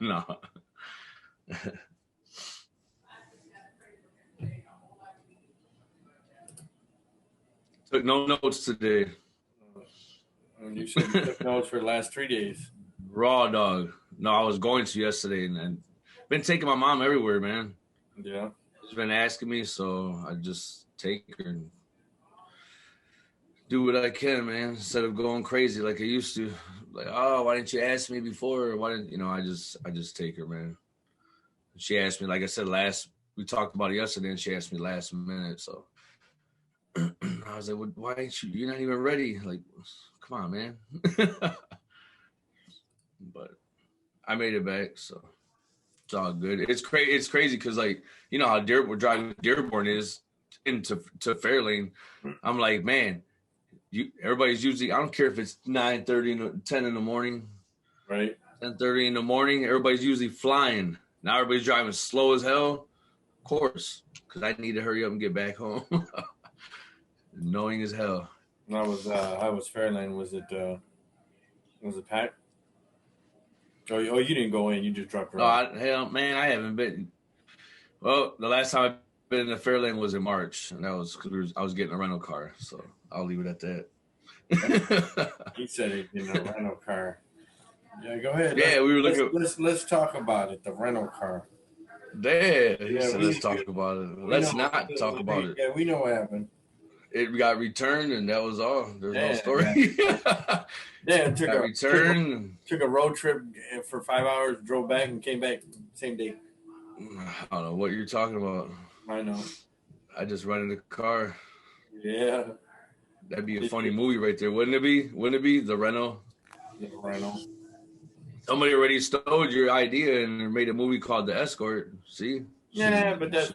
No. Took no notes today. You said you took notes for the last 3 days. Raw dog. No, I was going to yesterday, and been taking my mom everywhere, man. Yeah. She's been asking me, so I just take her and do what I can, man, instead of going crazy like I used to. Like, oh, why didn't you ask me before? Why didn't I just take her, man. She asked me, like I said, we talked about it yesterday, and she asked me last minute, so I was like, well, why ain't you? You're not even ready. Like, come on, man. But I made it back, so it's all good. It's crazy because, like, you know how we're driving Dearborn is into Fairlane. I'm like, man, everybody's usually, I don't care if it's 9:30, 10 in the morning, right? 10:30 in the morning. Everybody's usually flying. Now everybody's driving slow as hell. Of course, because I need to hurry up and get back home. Annoying as hell. How was Fairlane? Was it packed? Oh, you didn't go in. You just dropped her off. Hell, man, I haven't been. Well, the last time I've been in the Fairlane was in March, and that was because I was getting a rental car. So I'll leave it at that. He said it in a rental car. Yeah, go ahead. Yeah, we were looking. Let's talk about it. The rental car. Let's talk about it. Let's not talk about it. Yeah, we know what happened. It got returned, and that was all. There's no story. Took a road trip for 5 hours, drove back, and came back same day. I don't know what you're talking about. I know. I just rented a car. Yeah. That'd be a funny movie right there, wouldn't it be? Wouldn't it be? The rental. The rental. Somebody already stole your idea and made a movie called The Escort. See? Yeah, but that's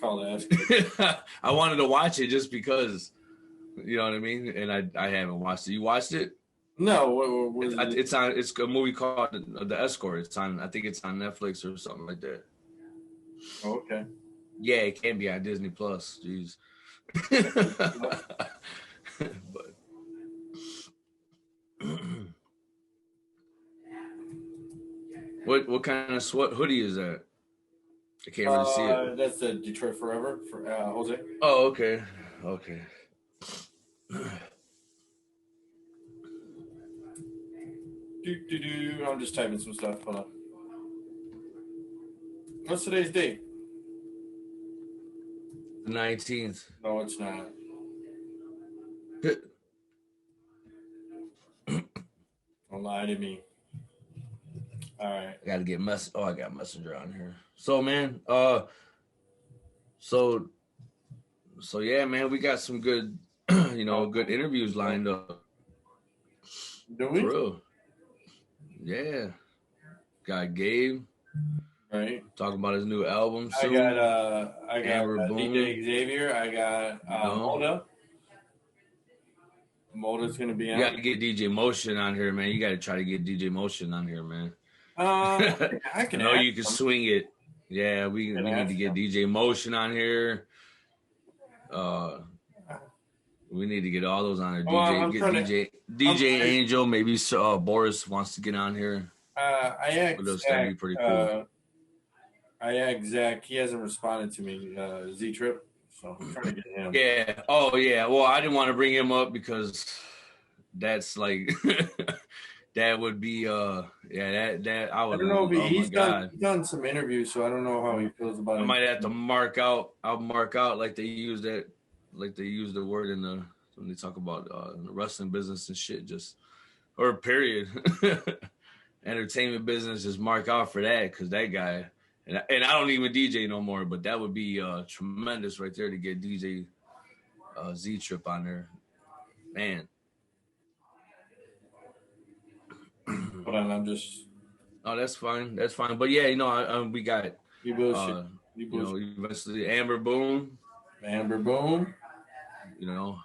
called The Escort. I wanted to watch it just because, you know what I mean? And I haven't watched it. You watched it? No. It's a movie called The Escort. I think it's on Netflix or something like that. Oh, okay. Yeah, it can be on Disney Plus. Jeez. But what kind of hoodie is that? I can't really see it. That's the Detroit Forever for Jose. Oh, okay. I'm just typing some stuff. Hold on. What's today's date? The 19th. No, it's not. Don't lie to me. All right. I gotta get I got Messenger on here. So, man, so yeah, man, we got some good, good interviews lined up. Do we? For real. Yeah. Got Gabe. Right. Talking about his new album soon. I got DJ Xavier. I got Moda. Moda's gonna be on. You got to get DJ Motion on here, man. You got to try to get DJ Motion on here, man. I can. I know you can swing it. Yeah, we need to get DJ Motion on here. We need to get all those on here. DJ Angel. Maybe Boris wants to get on here. I asked Zach. That'd be pretty cool. I asked Zach. He hasn't responded to me. Z-Trip. So I'm trying to get him. Yeah. Oh, yeah. Well, I didn't want to bring him up because that's like that would be that I would. I don't know if he's done some interviews, so I don't know how he feels about it. I might have to mark out. I'll mark out like they use the word when they talk about the wrestling business and shit. Or period. Entertainment business, just mark out for that because that guy. And I don't even DJ no more, but that would be tremendous right there to get DJ Z-Trip on there. Man. Hold on, I'm just... Oh, that's fine. That's fine. But, yeah, we got... You bullshit. Eventually Amber Boone.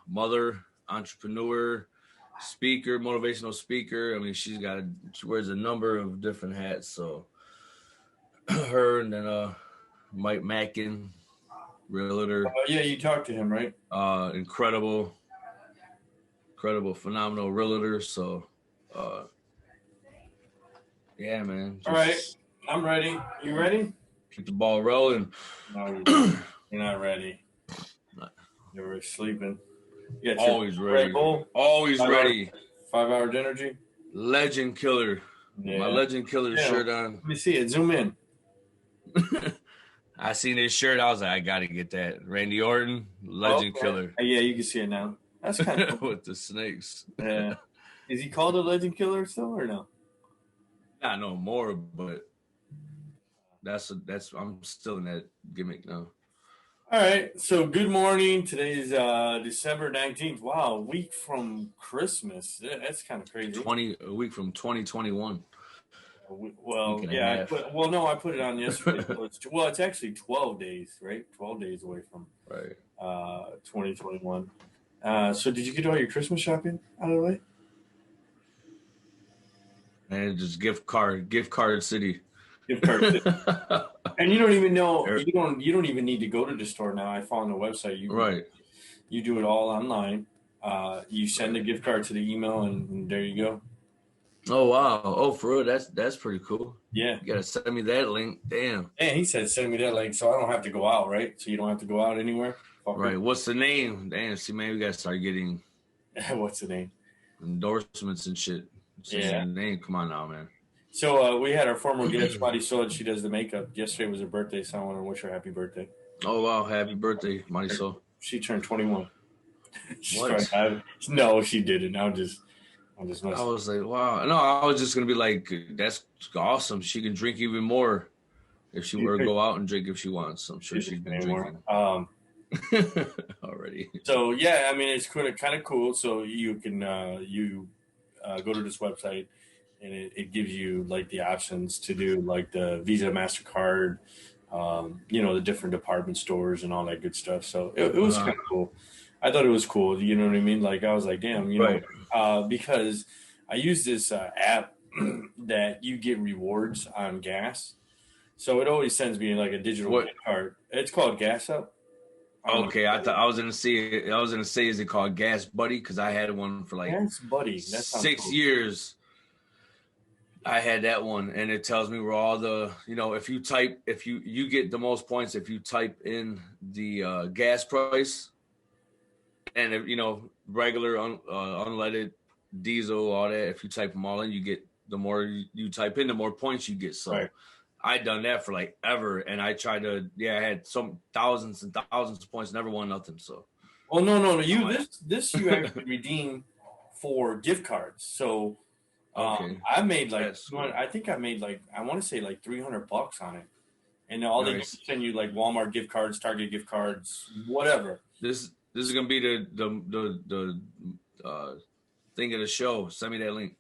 Mother, entrepreneur, speaker, motivational speaker. I mean, she wears a number of different hats, so... Her and then Mike Mackin, realtor. Yeah, you talked to him, right? Incredible, phenomenal realtor. So, yeah, man. All right. I'm ready. You ready? Keep the ball rolling. No, you're not ready. You were sleeping. You got Always your ready. Red Bull, Always 5 ready. 5 hour energy. Legend killer. Yeah. My legend killer shirt on. Let me see it. Zoom in. I seen his shirt. I was like, I gotta get that. Randy Orton, legend killer. Yeah, you can see it now. That's kind of cool. With the snakes. Yeah. Is he called a legend killer still or no? Not no more, but that's I'm still in that gimmick now. All right. So good morning. Today's December 19th. Wow, a week from Christmas. Yeah, that's kind of crazy. A week from 2021. Well, yeah. I put it on yesterday. It's actually 12 days, right? 12 days away from 2021. So did you get all your Christmas shopping out of the way? And just gift card city. Gift card city. And you don't even know you don't even need to go to the store now. I found the website. You do it all online. You send a gift card to the email, and there you go. Oh wow! Oh, for real? That's pretty cool. Yeah, you gotta send me that link. Damn. Yeah, he said send me that link, so I don't have to go out, right? So you don't have to go out anywhere. Right. What's the name? Damn. See, man, we gotta start getting. What's the name? Endorsements and shit. Yeah. Name. Come on now, man. So we had our former guest, Marisol. She does the makeup. Yesterday was her birthday, so I want to wish her happy birthday. Oh wow! Happy birthday, Marisol. She turned 21. No, she didn't. I was like, wow. No, I was just gonna be like, that's awesome. She can drink even more if she were to go out and drink if she wants. I'm sure she's been drinking already. So yeah, I mean, it's kind of cool. So you can go to this website, and it gives you like the options to do like the Visa, MasterCard, the different department stores and all that good stuff. So it was kind of cool. I thought it was cool. You know what I mean? Like I was like, damn, know, because I use this app that you get rewards on gas. So it always sends me like a digital card. It's called Gas Up. Okay, I was gonna say, is it called Gas Buddy? Because I had one for like Gas Buddy. 6 years. I had that one, and it tells me where all the, if you get the most points if you type in the gas price, and if, regular unleaded, diesel, all that. If you type them all in, you get, the more you type in, the more points you get. So I done that for like ever, and I tried to. I had some thousands and thousands of points, never won nothing. So. Well, no. You actually redeem for gift cards. So. I made like I want to say like $300 on it, and all they send you like Walmart gift cards, Target gift cards, whatever. This is gonna be the thing of the show. Send me that link.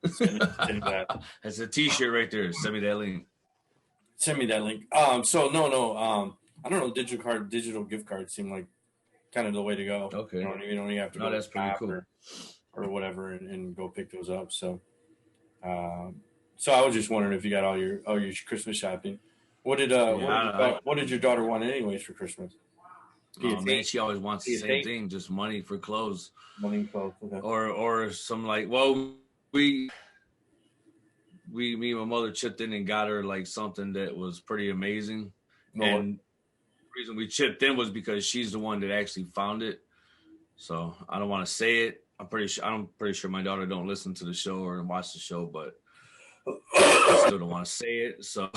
Send that. That's a T-shirt right there. Send me that link. Send me that link. So no. I don't know. Digital gift cards seem like kind of the way to go. Okay. You don't even have to. No, that's pretty cool. Or whatever, and go pick those up. So. So I was just wondering if you got all your Christmas shopping. What did your daughter want anyways for Christmas? Oh man, she always wants the same thing, just money for clothes. Money and clothes, okay. Or some like, me and my mother chipped in and got her like something that was pretty amazing. And the reason we chipped in was because she's the one that actually found it. So I don't want to say it. I'm pretty sure my daughter don't listen to the show or watch the show, but I still don't want to say it. So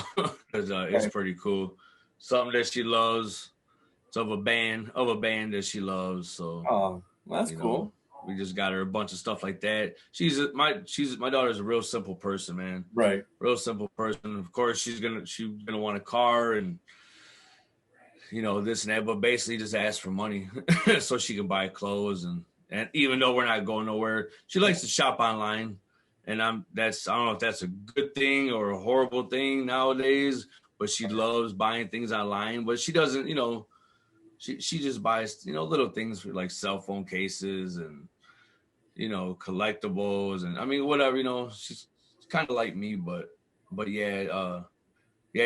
it's pretty cool. Something that she loves. It's of a band that she loves. So that's cool. We just got her a bunch of stuff like that. My daughter's a real simple person, man. Right. Real simple person. Of course, she's gonna want a car and this and that, but basically just ask for money so she can buy clothes and even though we're not going nowhere, she likes to shop online, and I don't know if that's a good thing or a horrible thing nowadays, but she loves buying things online. But she doesn't, she just buys, little things for like cell phone cases and, collectibles and I mean whatever, she's kind of like me, but yeah,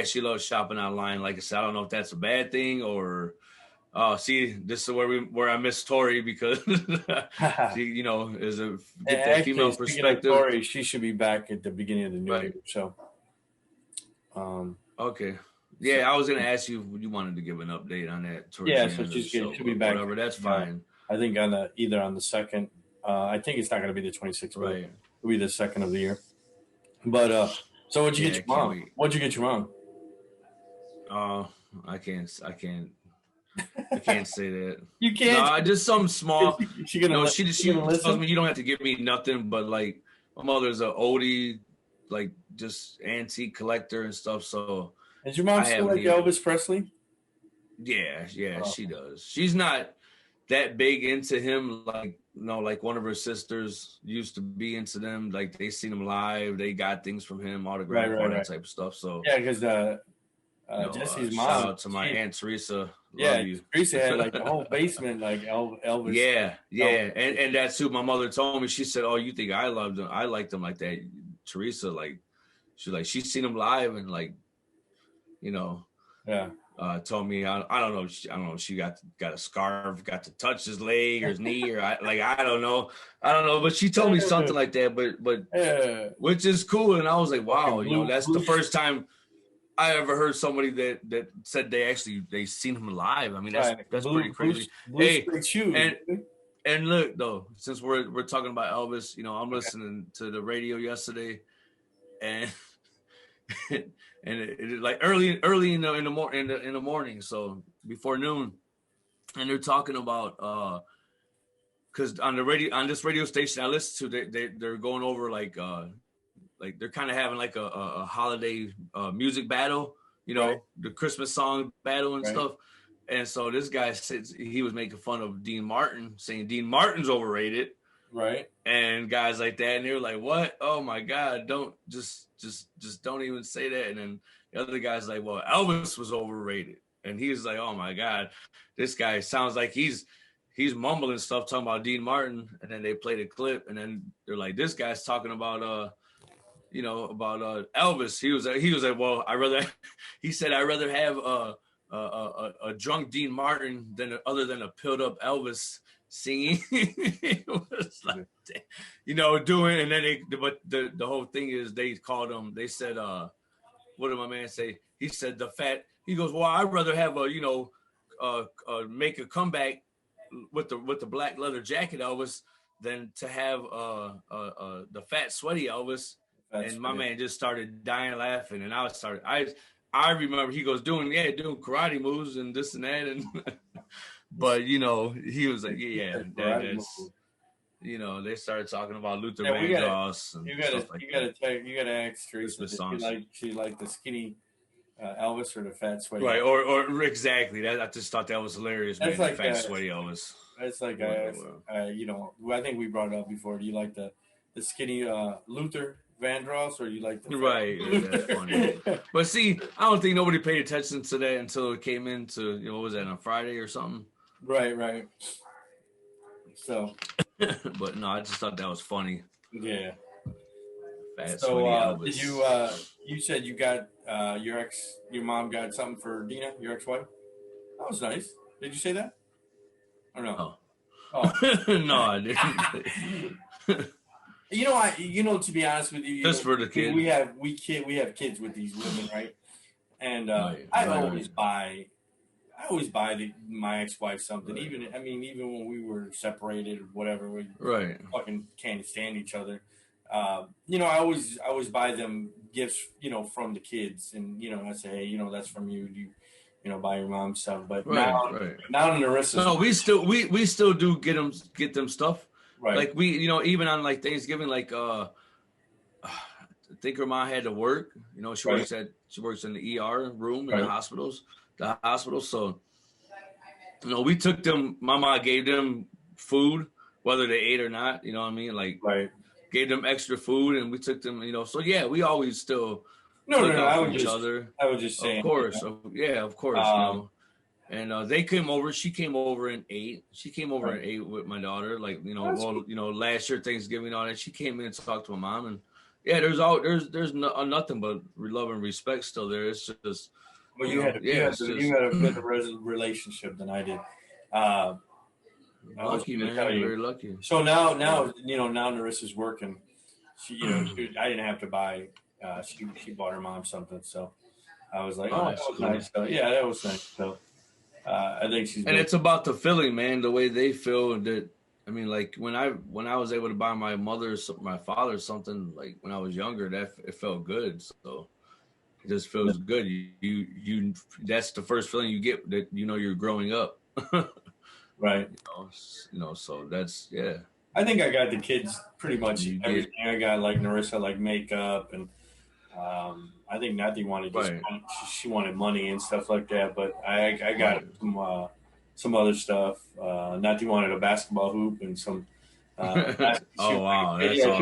she loves shopping online. Like I said, I don't know if that's a bad thing or. See, this is where I miss Tori because she, is that female perspective. Tori, she should be back at the beginning of the new year. So, Okay. Yeah, I was gonna ask you if you wanted to give an update on that towards Yeah, the so end of the show, she'll be but back. whatever, that's fine. I think on either on the second. I think it's not going to be the 26th, but Right. it'll be the second of the year. But so what'd you get Yeah, I your can't mom? wait. What'd you get your mom? I can't say that. You can't. No, just something small. She gonna She gonna tells listen? me you don't have to give me nothing, but like my mother's a oldie, like just antique collector and stuff. So Is your mom I still haven't like even. Elvis Presley? Yeah, Oh. she does. She's not that big into him, like like one of her sisters used to be into them. Like they seen him live, they got things from him, autograph, all that type of stuff. So Yeah, because Jesse's shout mom. out to my aunt Teresa. Yeah, Love you. Teresa had like the whole basement, like Elvis. Yeah, Elvis. and that's who my mother told me. She said, "Oh, you think I loved him? I liked him like that." Teresa, like, she's seen him live and like, Yeah. told me I don't know. I don't know. She got a scarf, got to touch his leg or his knee, or I don't know. But she told me something like that. But which is cool. And I was like, wow, that's the first time I ever heard somebody that said they seen him live. I mean, that's pretty crazy. Hey, and look though, since we're talking about Elvis, I'm listening to the radio yesterday, and and it like early in the morning, so before noon, and they're talking about because on this radio station I listen to, they're going over like they're kind of having like a holiday music battle, the Christmas song battle and stuff. And so this guy said he was making fun of Dean Martin, saying Dean Martin's overrated. Right. And guys like that. And they were like, what? Oh my God, don't just don't even say that. And then the other guy's like, well, Elvis was overrated. And he was like, oh my God, this guy sounds like he's mumbling stuff, talking about Dean Martin. And then they played a clip, and then they're like, this guy's talking about about Elvis. He was like, well, he said, I'd rather have a drunk Dean Martin other than a pilled up Elvis singing. It was like, doing, and then but the whole thing is they called him. They said, what did my man say? He said he goes, well, I'd rather have make a comeback with the black leather jacket Elvis than to have the fat sweaty Elvis. And my man just started dying laughing, and I remember he goes doing karate moves and this and that, and but he was like, that's they started talking about Luther Vandross and you gotta ask Teresa, she like the skinny Elvis or the fat sweaty, right? Or exactly that. I just thought that was hilarious, man. Like fat sweaty Elvis. That's like I think we brought it up before. Do you like the skinny Luther Vandross, or you like the right? That's funny. But see, I don't think nobody paid attention to that until it came into what was that, on Friday or something? Right. So, but no, I just thought that was funny. Yeah. Fat so, Elvis. did you said you got your mom got something for Dina, your ex-wife? That was nice. Did you say that? Or no? Oh. No, I didn't. To be honest with you, just for the kids, we have kids with these women, right? And I always buy my ex-wife something. Right. Even when we were separated or whatever, we fucking can't stand each other. I always buy them gifts, from the kids, and I say, hey, that's from you. You buy your mom stuff. But now in the rest of we still do get them stuff. Right. Like we, even on like Thanksgiving, like I think her mom had to work. She works in the ER room in the hospitals. So we took them. My mom gave them food, whether they ate or not. You know what I mean? Like gave them extra food, and we took them. So yeah, we always still look out for each other. I was just saying, of course, of course. And they came over. She came over and ate. She came over and ate with my daughter. Like last year Thanksgiving, all that. She came in and talked to my mom, and there's nothing but love and respect still there. It's just you had a better relationship than I did. Lucky, man. Very lucky. So now Narissa's working. She I didn't have to buy. She bought her mom something. So I was like, Oh, oh, that that's was cool. nice. So, yeah, that was nice. So I think she's. And it's about the feeling, man. The way they feel that. I mean, like when I was able to buy my my father something like when I was younger, that it felt good. So it just feels good. You that's the first feeling you get that you're growing up. Right. So that's yeah. I think I got the kids pretty much You everything. get I got like Narissa, like makeup, and I think Natty wanted right. she wanted money and stuff like that. But I got Right. some other stuff. Natty wanted a basketball hoop and some. She Oh was like, wow, that's yeah, awesome.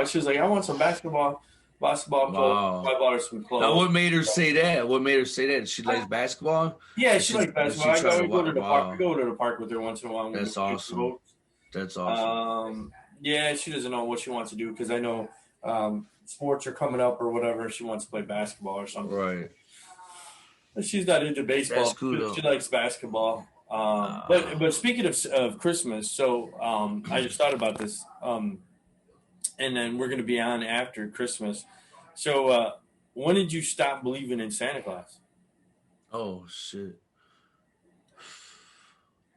she was like, I want some basketball clothes. Wow. I bought her some Now, clothes. what made her say that? What made her say that? She likes basketball. Yeah, Or she likes basketball. she try to We go to the park. We wow. go to the park with her once in a while when we That's shoot the awesome. hoops. That's awesome. Yeah, she doesn't know what she wants to do because I know sports are coming up or whatever. She wants to play basketball or something. Right. But she's not into baseball. That's cool though. She likes basketball. But speaking of Christmas, so I just thought about this, and then we're going to be on after Christmas. So when did you stop believing in Santa Claus? Oh shit.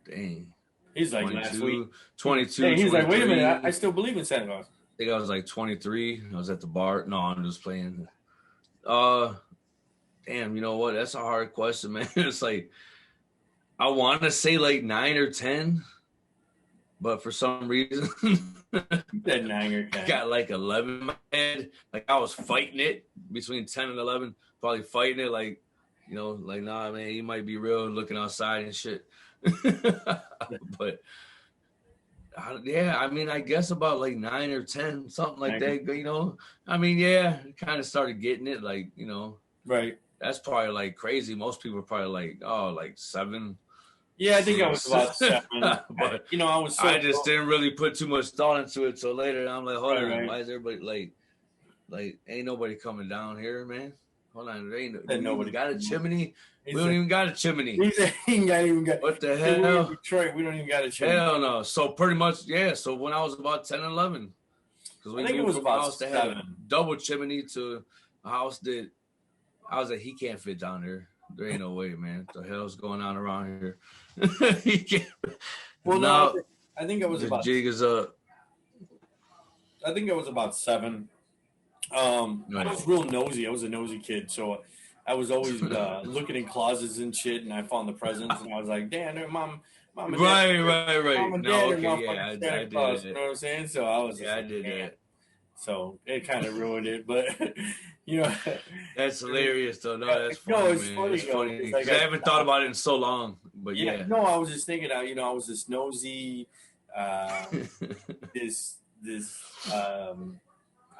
Dang. He's like last week. 22. Hey, he's like, wait a minute, I 23. still believe in Santa Claus. I think I was like 23. I was at the bar. No, I'm just playing. Damn, you know what? That's a hard question, man. It's like I want to say like 9 or 10, but for some reason That 9 or 10. I got like 11 in my head. Like I was fighting it between 10 and 11, probably fighting it like, like, nah, man, you might be real looking outside and shit. But yeah, I mean, I guess about like 9 or 10, something like that. I mean, yeah, kind of started getting it, like, Right. That's probably like crazy. Most people are probably like, oh, like 7. Yeah, I think I was about 7. But I was. I just didn't really put too much thought into it. So later, I'm like, hold on, right. why is everybody like, ain't nobody coming down here, man? Hold on, there ain't nobody got a chimney. We don't even got a chimney. He ain't even got. What the hell? Detroit, we don't even got a chimney. Hell no. So pretty much, yeah. So when I was about 10 and 11, because we moved from a house that had a double chimney to a house that I was like, he can't fit down there. There ain't no way, man. What the hell's going on around here? He can't. Well, no, I think I was about. The jig is up. I think I was about 7. I was real nosy. I was a nosy kid, so I was always looking in closets and shit, and I found the presents, and I was like, "Damn, mom and dad." Right. Mom and dad No, are okay, yeah, I Santa did Claus, that. you know what I'm saying? So I was. Yeah, I did that. So it kind of ruined it, but That's hilarious though. No, that's funny. No, it's man. funny. It's funny because I haven't thought about it in so long. But yeah. No, I was just thinking. I was this nosy. This.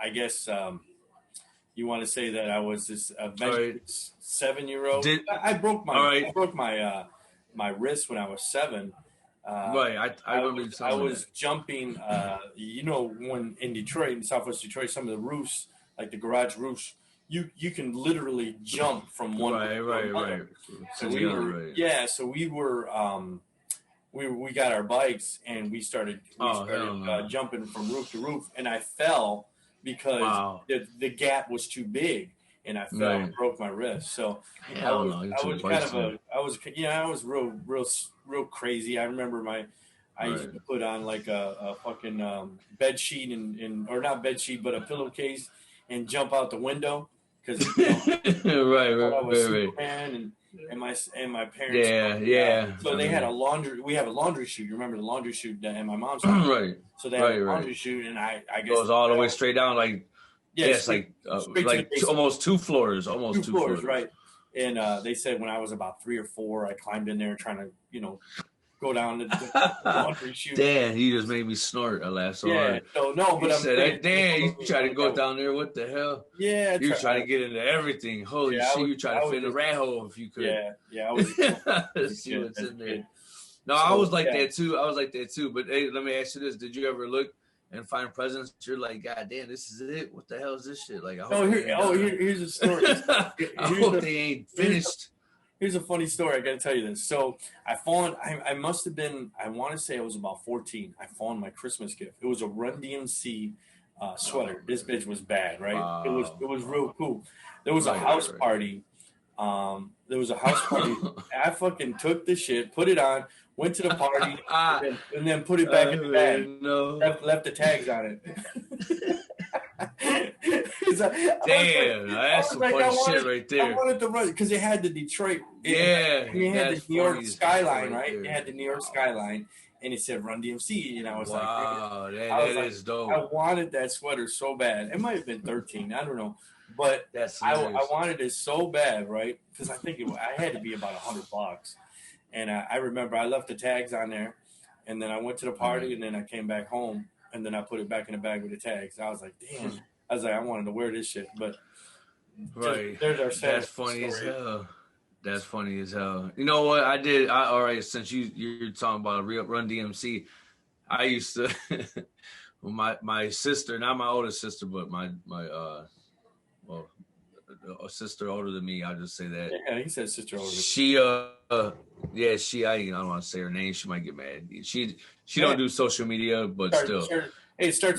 I guess you want to say that I was this adventurous 7-year-old. I broke my wrist when I was 7. Right, I remember. I was jumping. When in Detroit, in Southwest Detroit, some of the roofs, like the garage roofs, you can literally jump from one. Right. So we got our bikes and we started jumping from roof to roof, and I fell because the gap was too big. And I fell and broke my wrist. So I was real crazy. I remember I used to put on like a fucking bed sheet or not bed sheet, but a pillowcase and jump out the window because Superman and my parents. Yeah. So they had we have a laundry chute. You remember the laundry chute at my mom's house? Right. So they had a laundry chute, and I guess goes all the way straight down like. Yes, like almost 2 floors, almost 2 floors, right? And they said when I was about 3 or 4, I climbed in there trying to, go down the laundry chute. Damn, you just made me snort. I laughed so hard. So no, but you try to go down there. What the hell? Yeah, you try to get into everything. Holy shit! You try to fit in a rat hole if you could. Yeah, I was. See what's in there. No, I was like that too. But hey, let me ask you this: did you ever look and find presents? You're like, God damn, this is it. What the hell is this shit? Like, here's a story. I hope they ain't finished. Here's a funny story. I got to tell you this. So I must have been. I want to say I was about 14. I found my Christmas gift. It was a Run DMC sweater. This bitch was bad, right? Wow. It was real cool. There was a house party There was a house party. I fucking took the shit, put it on, went to the party, and then put it back in the bag. No. Left the tags on it. Damn, that's some funny shit right there. I wanted to run because it had the Detroit. It had the New York skyline, right? It had the New York skyline, and it said Run DMC, and I was like, wow, that is dope. I wanted that sweater so bad. It might have been 13, I don't know, but I wanted it so bad, right? Because I think I had to be about $100, and I remember I left the tags on there, and then I went to the party, and then I came back home, and then I put it back in the bag with the tags. I was like, damn. I was like, I wanted to wear this shit, but there's our sad. That's funny as hell. That's funny as hell. You know what? All right, since you're talking about Run DMC, I used to my sister, not my oldest sister, but my a sister older than me. I'll just say that. Yeah, he said sister older. She I don't want to say her name. She might get mad. She don't do social media, but still. Hey, it starts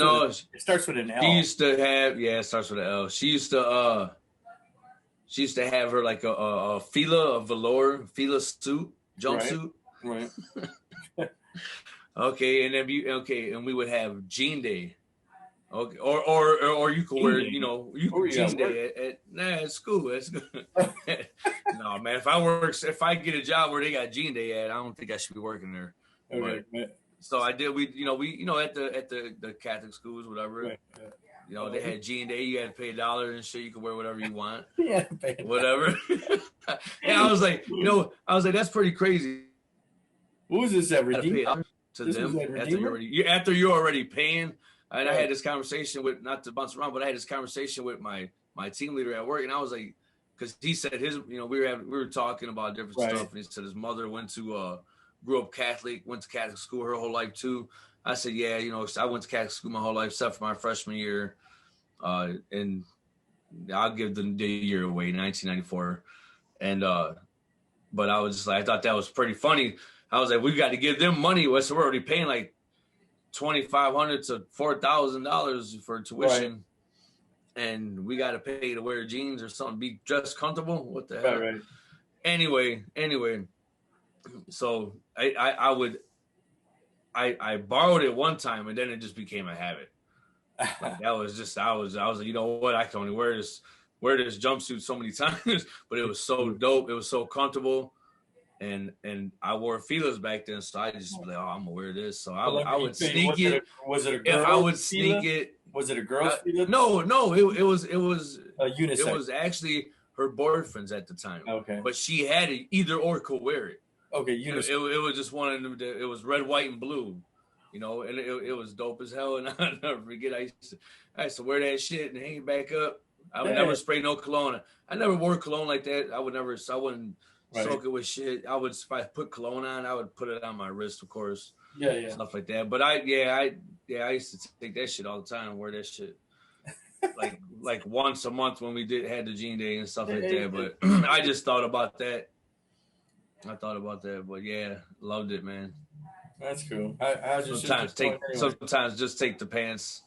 with an L. She used to have it starts with an L. She used to have her like a velour suit, jumpsuit. Right. Okay, and then and we would have Jean Day. Okay, or you could wear, Jean Day at school. That's good. No, man, if I get a job where they got Jean Day at, I don't think I should be working there. Okay. But, so I did. We at the Catholic schools, whatever. Right. They had Jean Day. You had to pay $1 and shit. You could wear whatever you want. Yeah, whatever. And I was like, that's pretty crazy. What was this ever? To them after you're already paying. And I had this conversation with, not to bounce around, but I had this conversation with my team leader at work, and I was like, because he said we were talking about different stuff, and he said his mother grew up Catholic, went to Catholic school her whole life too. I said, yeah, I went to Catholic school my whole life, except for my freshman year. And I'll give the year away, 1994. And, but I was just like, I thought that was pretty funny. I was like, we got to give them money. So we're already paying like $2,500 to $4,000 for tuition. Right. And we got to pay to wear jeans or something, be dressed comfortable. What the hell? Right. Anyway. So I borrowed it one time, and then it just became a habit. Like that was just I was like, you know what, I can only wear this jumpsuit so many times, but it was so dope, it was so comfortable, and I wore Fila's back then, so I just be like, oh, I'm gonna wear this. So I would sneak it. Was it a girl? If I would sneak it. Was it a girl's Fila? No, it was a unisex. It was actually her boyfriend's at the time. Okay, but she had it either or, could wear it. Okay, it was just one of them. It was red, white, and blue, and it was dope as hell. And I'll never forget. I used to wear that shit and hang back up. I would never spray no cologne. I never wore cologne like that. I wouldn't soak it with shit. If I put cologne on, I would put it on my wrist, of course. Yeah. Stuff like that. But I used to take that shit all the time and wear that shit. like once a month when we had the Jean Day and stuff like that. But I just thought about that. But yeah, loved it, man. That's cool. Sometimes just take the pants,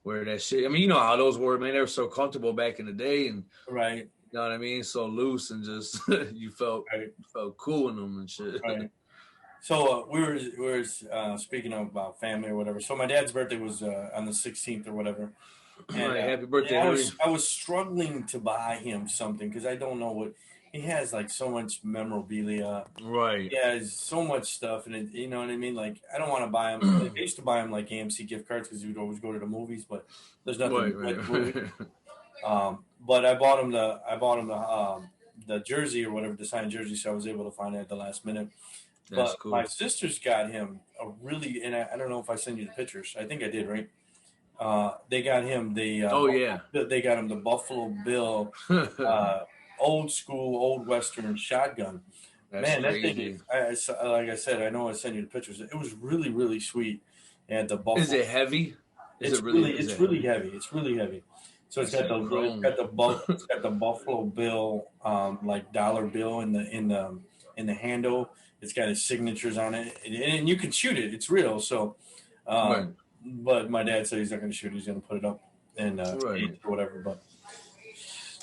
wear that shit. I mean, you know how those were, man. They were so comfortable back in the day, and right. You know what I mean? So loose, and just you felt cool in them and shit. Right. So we were speaking about family or whatever. So my dad's birthday was on the 16th or whatever. And, right, happy birthday! I was struggling to buy him something because I don't know what. He has like so much memorabilia. Right. He has so much stuff, and you know what I mean. Like I don't want to buy him. I used to buy him like AMC gift cards because he would always go to the movies, but there's nothing like the movie. But I bought him the jersey or whatever, the signed jersey, so I was able to find it at the last minute. That's but cool. My sisters got him a really, and I don't know if I sent you the pictures. I think I did, right? They got him the. They got him the Buffalo Bill. Old school, old Western shotgun. That's man, crazy. That thing, like I said, I know I sent you the pictures. It was really, really sweet. And the Buffalo. Is it heavy? It's really heavy. It's really heavy. So it's got the Buffalo Bill, like dollar bill in the handle. It's got his signatures on it, and you can shoot it. It's real. So, but my dad said he's not going to shoot it. He's going to put it up and or whatever. But.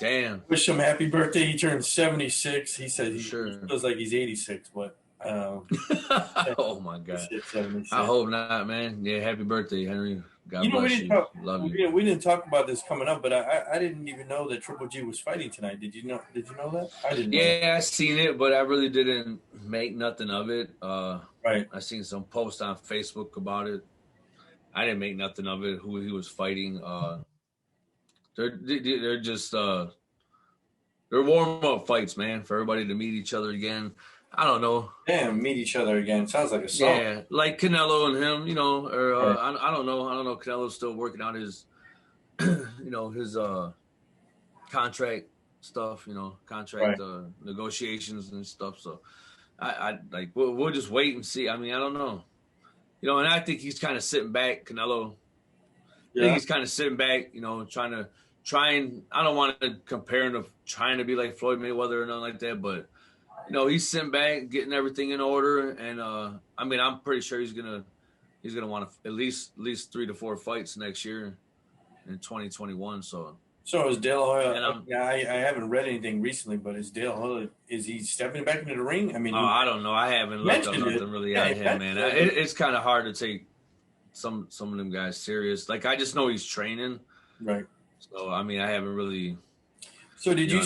Damn. Wish him happy birthday. He turned 76. He said he Sure. feels like he's 86, but Oh my God. 76. I hope not, man. Yeah, happy birthday, Henry. God bless you. Love you. We didn't talk about this coming up, but I didn't even know that Triple G was fighting tonight. Did you know that? I didn't know that. Yeah, I seen it, but I really didn't make nothing of it. Right. I seen some posts on Facebook about it. I didn't make nothing of it. Who he was fighting. They're just they're warm up fights, man, for everybody to meet each other again. I don't know. Damn, meet each other again. Sounds like a song. Yeah, like Canelo and him, you know, or Right. I don't know. I don't know. Canelo's still working out his, his contract stuff, contract negotiations and stuff. So I like we'll just wait and see. I mean, I don't know, and I think he's kind of sitting back, Canelo. I think he's kind of sitting back, trying. I don't want to compare him to trying to be like Floyd Mayweather or nothing like that, but he's sitting back, getting everything in order, and I mean, I'm pretty sure he's gonna want at least 3 to 4 fights next year in 2021. So is De La Hoya? I haven't read anything recently, but is De La Hoya, is he stepping back into the ring? I mean, I don't know. I haven't looked up nothing really out of him, man. It's kind of hard to take some of them guys serious. Like, I just know he's training, right? So I mean, I haven't really. So did you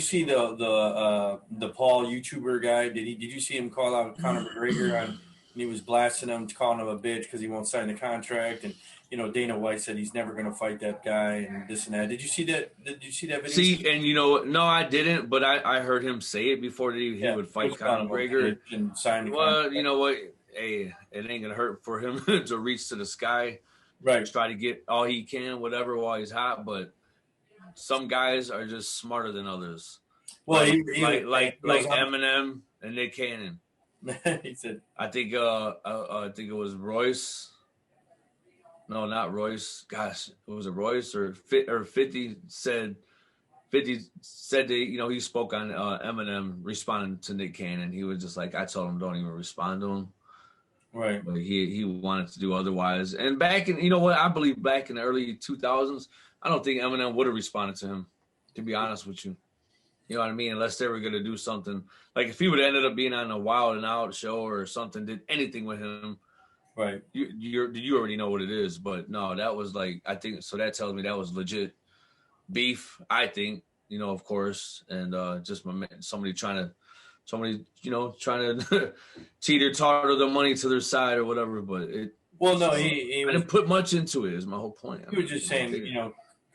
see the Paul YouTuber guy? Did you see him call out Conor McGregor and he was blasting him, calling him a bitch because he won't sign the contract, and Dana White said he's never going to fight that guy and this and that. Did you see that? Did you see that video? See, and no, I didn't, but I heard him say it before that he would fight Conor McGregor and sign the contract. Well, you know what? Hey, it ain't gonna hurt for him to reach to the sky, right? Try to get all he can, whatever, while he's hot, but. Some guys are just smarter than others. Well, like Eminem and Nick Cannon. He said, I think it was Royce. No, not Royce. Gosh, was it Royce or 50 said? 50 said that he spoke on Eminem responding to Nick Cannon. He was just like, I told him don't even respond to him. Right. But he wanted to do otherwise. And back in I believe back in the early 2000s. I don't think Eminem would have responded to him, to be honest with you. You know what I mean? Unless they were going to do something. Like, if he would have ended up being on a Wild and Out show or something, did anything with him, right? You already know what it is. But, no, that was like, I think, so that tells me that was legit beef, I think, of course. And just somebody trying to teeter-totter the money to their side or whatever. But I didn't put much into it is my whole point. He was just saying,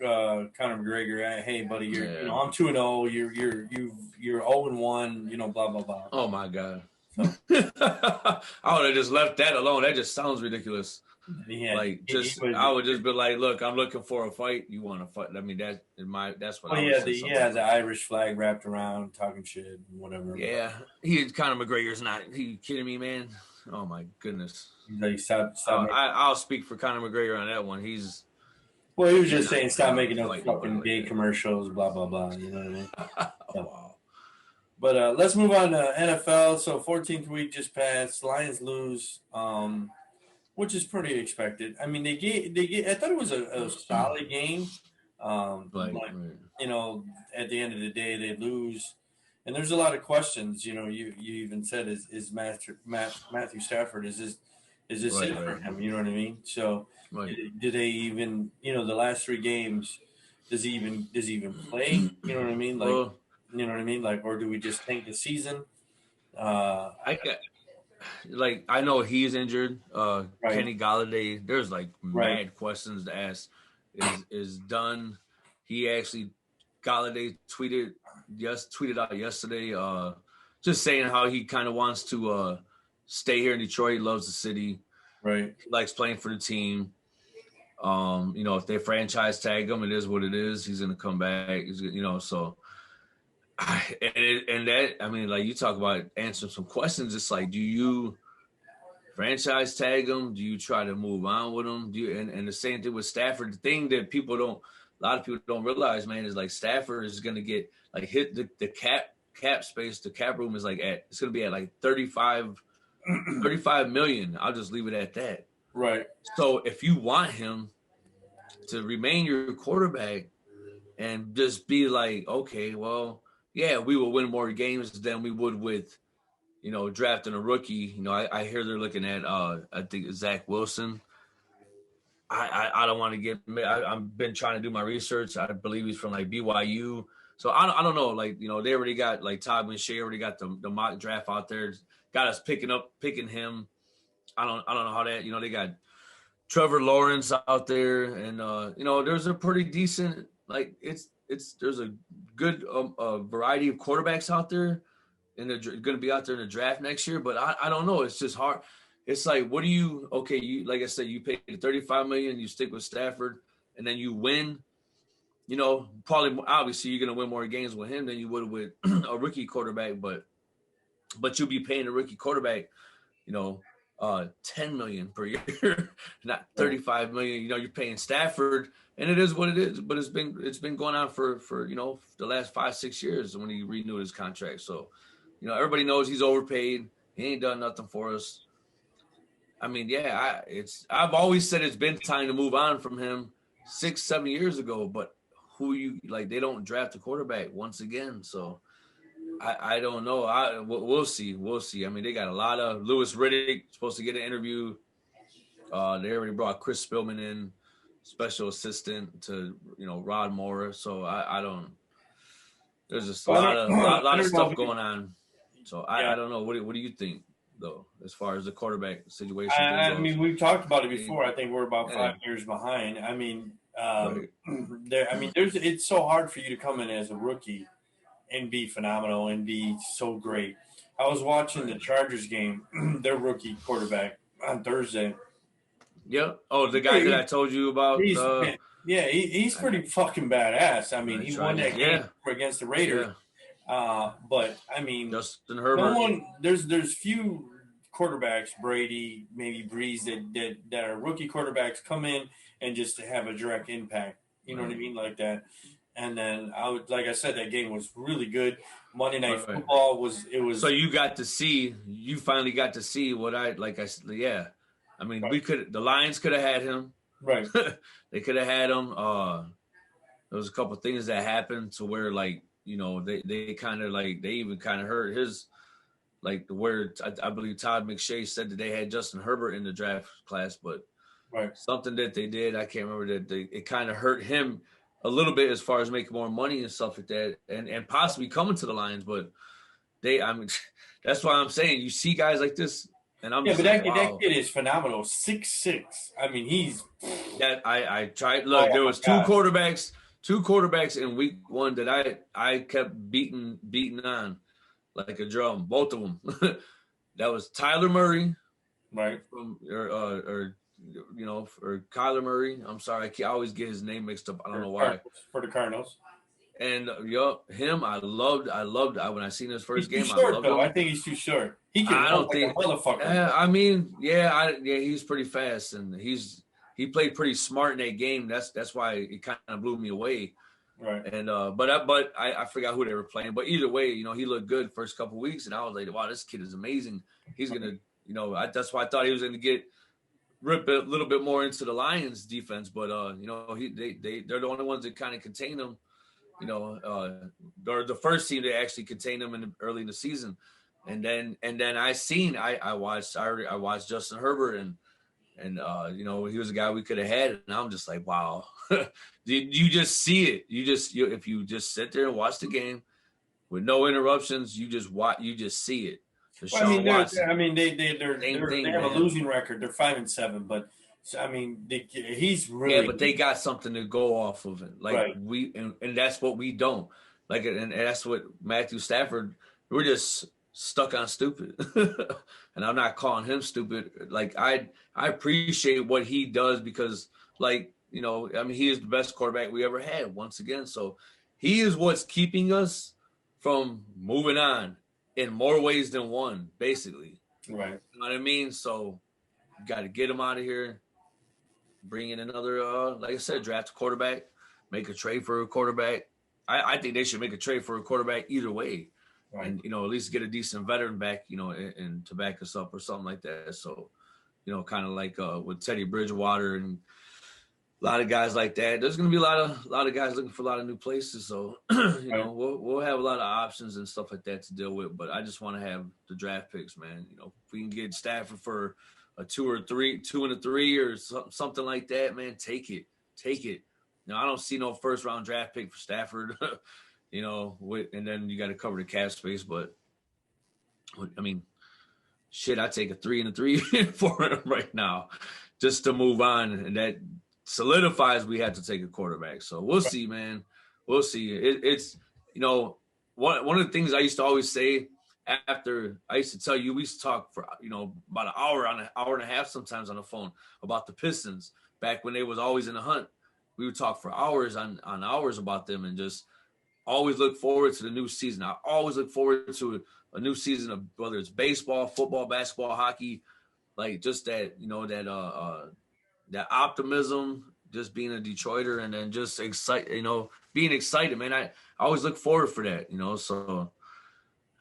Conor McGregor, hey buddy, you're I'm 2-0, you're 0-1, blah blah blah. Oh my God. So. I would have just left that alone. That just sounds ridiculous. Yeah, I would just be like, look, I'm looking for a fight. You want to fight? I mean, that's what I would say. Yeah, the Irish flag wrapped around, talking shit and whatever. Yeah, Conor McGregor's not. You kidding me, man? Oh my goodness. Like, stop I'll speak for Conor McGregor on that one. He was just saying, stop making those fucking gay commercials, blah blah blah. You know what I mean? Oh, wow. But let's move on to NFL. So 14th week just passed. Lions lose, which is pretty expected. I mean, they get. I thought it was a solid game. But at the end of the day, they lose. And there's a lot of questions. You even said, is Matthew Stafford, is this it for him? You know what I mean? So do they even, the last 3 games, does he even play? You know what I mean? Like, you know what I mean? Like, or do we just tank the season? I know he's injured. Kenny Galladay, there's like mad questions to ask. Is done. He actually, Galladay tweeted out yesterday, just saying how he kind of wants to stay here in Detroit. He loves the city. Right. He likes playing for the team. If they franchise tag him, it is what it is. He's going to come back. He's, so. Like you talk about answering some questions. It's like, do you franchise tag him? Do you try to move on with him? And the same thing with Stafford. The thing that a lot of people don't realize, man, is like Stafford is going to get like hit the cap space. The cap room is it's going to be at like 35 million. I'll just leave it at that. Right. So if you want him to remain your quarterback and just be like, okay, well, yeah, we will win more games than we would with, drafting a rookie. I hear they're looking at, I think Zach Wilson. I don't want to get. I've been trying to do my research. I believe he's from like BYU. So I don't know. Like, they already got like Todd McShay already got the mock draft out there. Got us picking him. I don't know how that. They got Trevor Lawrence out there, and there's a pretty decent, like, there's a good variety of quarterbacks out there, and they're going to be out there in the draft next year. But I don't know. It's just hard. It's like, what do you? Okay, you, like I said, you pay $35 million, you stick with Stafford, and then you win. Probably obviously you're going to win more games with him than you would with a rookie quarterback, but you'll be paying a rookie quarterback, $10 million per year, not $35 million. You're paying Stafford, and it is what it is. But it's been going on for the last 5-6 years when he renewed his contract. So, everybody knows he's overpaid. He ain't done nothing for us. I mean, yeah, I've always said it's been time to move on from him 6-7 years ago. But they don't draft a quarterback once again. So I don't know. We'll see. We'll see. I mean, they got a lot of Louis Riddick supposed to get an interview. They already brought Chris Spillman in, special assistant to Rod Moore. So I don't. There's just a lot of stuff going on. So I don't know. What do you think, though, as far as the quarterback situation? I mean, we've talked about it before. I think we're about 5 years behind. I mean, it's so hard for you to come in as a rookie and be phenomenal and be so great. I was watching the Chargers game, their rookie quarterback, on Thursday. Yep. Oh, the guy that I told you about. He's pretty fucking badass. I mean, he won that game against the Raiders. Yeah. But I mean, Justin Herbert. There's few quarterbacks, Brady, maybe Breeze, that are rookie quarterbacks come in and just to have a direct impact. You know what I mean, like that. And then like I said, that game was really good. Monday Night Football was. So you finally got to see what I said. Yeah, I mean, the Lions could have had him. Right. They could have had him. There was a couple of things that happened to where they kind of they even kind of hurt his, where I believe Todd McShay said that they had Justin Herbert in the draft class, but something that they did, I can't remember, that it kind of hurt him a little bit as far as making more money and stuff like that, and possibly coming to the Lions. But that's why I'm saying, you see guys like this, and I'm that kid is phenomenal. 6'6". I mean, he's that I tried. Look, there was two quarterbacks in week one that I kept beating on like a drum. Both of them. That was Tyler Murray, right? Or Kyler Murray. I'm sorry, I always get his name mixed up. I don't know why. For the Cardinals. And him, I loved when I seen his first game. He's too short, I loved him. I think he's too short. He can run like a motherfucker. I mean, he's pretty fast, and he played pretty smart in that game. That's why it kind of blew me away. Right. And but I forgot who they were playing. But either way, he looked good first couple of weeks, and I was like, wow, this kid is amazing. He's gonna, that's why I thought he was gonna rip a little bit more into the Lions defense. But they're the only ones that kind of contain him. They're the first team to actually contain them early in the season. And then I watched Justin Herbert, and he was a guy we could have had, and I'm just like, wow. You just see it. If you just sit there and watch the game with no interruptions, you just see it. They have a losing record. They're 5-7, but I mean, he's really but they got something to go off of it. And that's what we don't and that's what Matthew Stafford. We're just stuck on stupid, and I'm not calling him stupid. I appreciate what he does because he is the best quarterback we ever had once again. So he is what's keeping us from moving on in more ways than one, basically. Right. You know what I mean? So you got to get him out of here. Bring in another, like I said, draft a quarterback, make a trade for a quarterback. I think they should make a trade for a quarterback either way. Right. And, at least get a decent veteran back, and to back us up or something like that. So, kind of like with Teddy Bridgewater and a lot of guys like that. There's gonna be a lot of guys looking for a lot of new places. So you know, we'll have a lot of options and stuff like that to deal with. But I just want to have the draft picks, man. You know, if we can get Stafford for a 2 and a 3, or something like that, man, take it. You know, I don't see no first round draft pick for Stafford. You know, and then you got to cover the cap space. But I mean, shit, I take a 3 and a 3 for him right now, just to move on, and that solidifies we have to take a quarterback. So we'll see, man. We'll see. It's you know, one of the things I used to always say after I used to tell you, we used to talk for, you know, about an hour and a half sometimes on the phone about the Pistons back when they was always in the hunt. We would talk for hours on hours about them, and just always look forward to the new season. I always look forward to a new season of whether it's baseball, football, basketball, hockey, like just that, you know, that optimism, just being a Detroiter, and then just being excited, man. I always look forward for that, you know. So,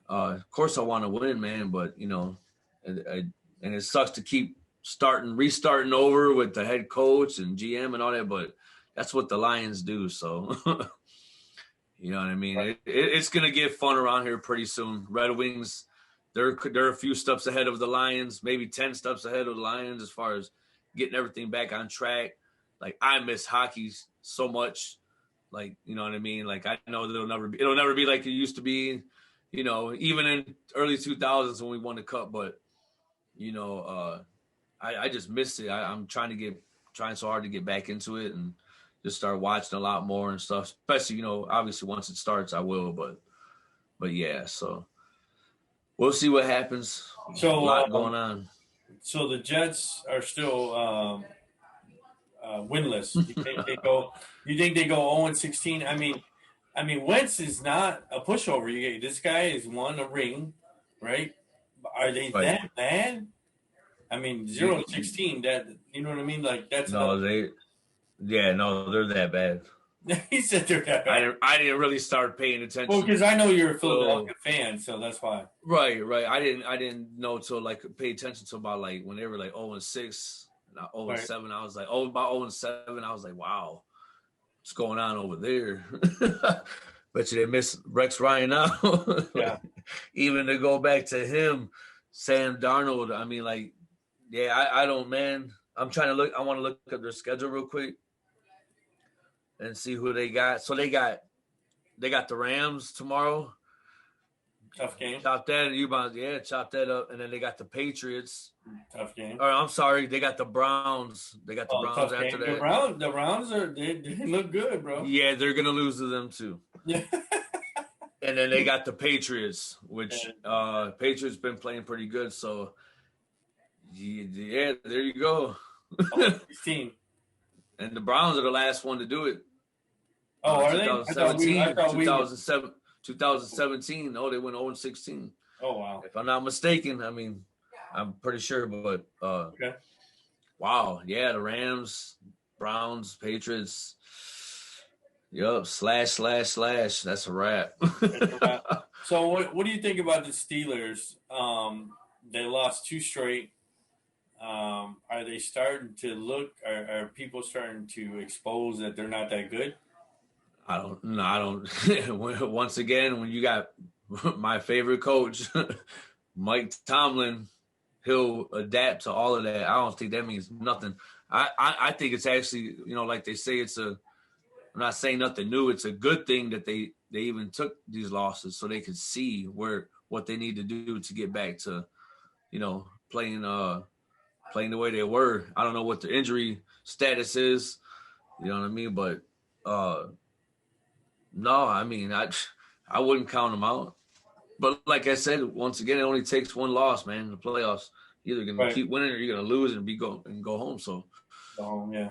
of course, I want to win, man. But you know, and it sucks to keep restarting over with the head coach and GM and all that. But that's what the Lions do. So, you know what I mean. It's gonna get fun around here pretty soon. Red Wings, they're a few steps ahead of the Lions, maybe 10 steps ahead of the Lions as far as getting everything back on track. Like, I miss hockey so much. Like, you know what I mean? Like, I know it'll never be like it used to be, you know, even in early 2000s when we won the cup. But, you know, I just miss it. I'm trying so hard to get back into it and just start watching a lot more and stuff. Especially, you know, obviously once it starts, I will. But yeah, so we'll see what happens. So a lot going on. So the Jets are still winless. You think they go 0-16? I mean, Wentz is not a pushover. This guy has won a ring, right? Are they that bad? I mean, 0-16. That, you know what I mean? Like, that's they're that bad. He said they're that bad. I didn't really start paying attention. Well, because I know you're a Philadelphia fan, so that's why. Right. I didn't know till like pay attention to about like when they were like 0-6, 0-7. I was like, about 0-7. I was like, wow, what's going on over there? Bet you they miss Rex Ryan now. Yeah. Even to go back to him, Sam Darnold. I mean, like, yeah, I don't, man. I'm trying to look. I want to look up their schedule real quick and see who they got. So they got the Rams tomorrow. Tough game. Chop that, chop that up. And then they got the Patriots. Tough game. Or I'm sorry, they got the Browns. They got the Browns after game. that. The Browns they look good, bro. Yeah, they're gonna lose to them too. Yeah. And then they got the Patriots, which Patriots been playing pretty good. So yeah, there you go. 16. And the Browns are the last one to do it. Oh, are they? 2017. Oh, they went 0-16. Oh, wow. If I'm not mistaken, I mean, I'm pretty sure, but okay. Wow, yeah, the Rams, Browns, Patriots. Yup, / That's a wrap. So what do you think about the Steelers? They lost 2 straight. Are they starting to look? Are people starting to expose that they're not that good? I don't. Once again, when you got my favorite coach, Mike Tomlin, he'll adapt to all of that. I don't think that means nothing. I think it's actually, you know, like they say, I'm not saying nothing new. It's a good thing that they even took these losses so they could see what they need to do to get back to, you know, playing the way they were. I don't know what the injury status is, you know what I mean? But no, I mean, I wouldn't count them out. But like I said, once again, it only takes one loss, man, in the playoffs. You're either going to keep winning or you're going to lose and go home. So, yeah.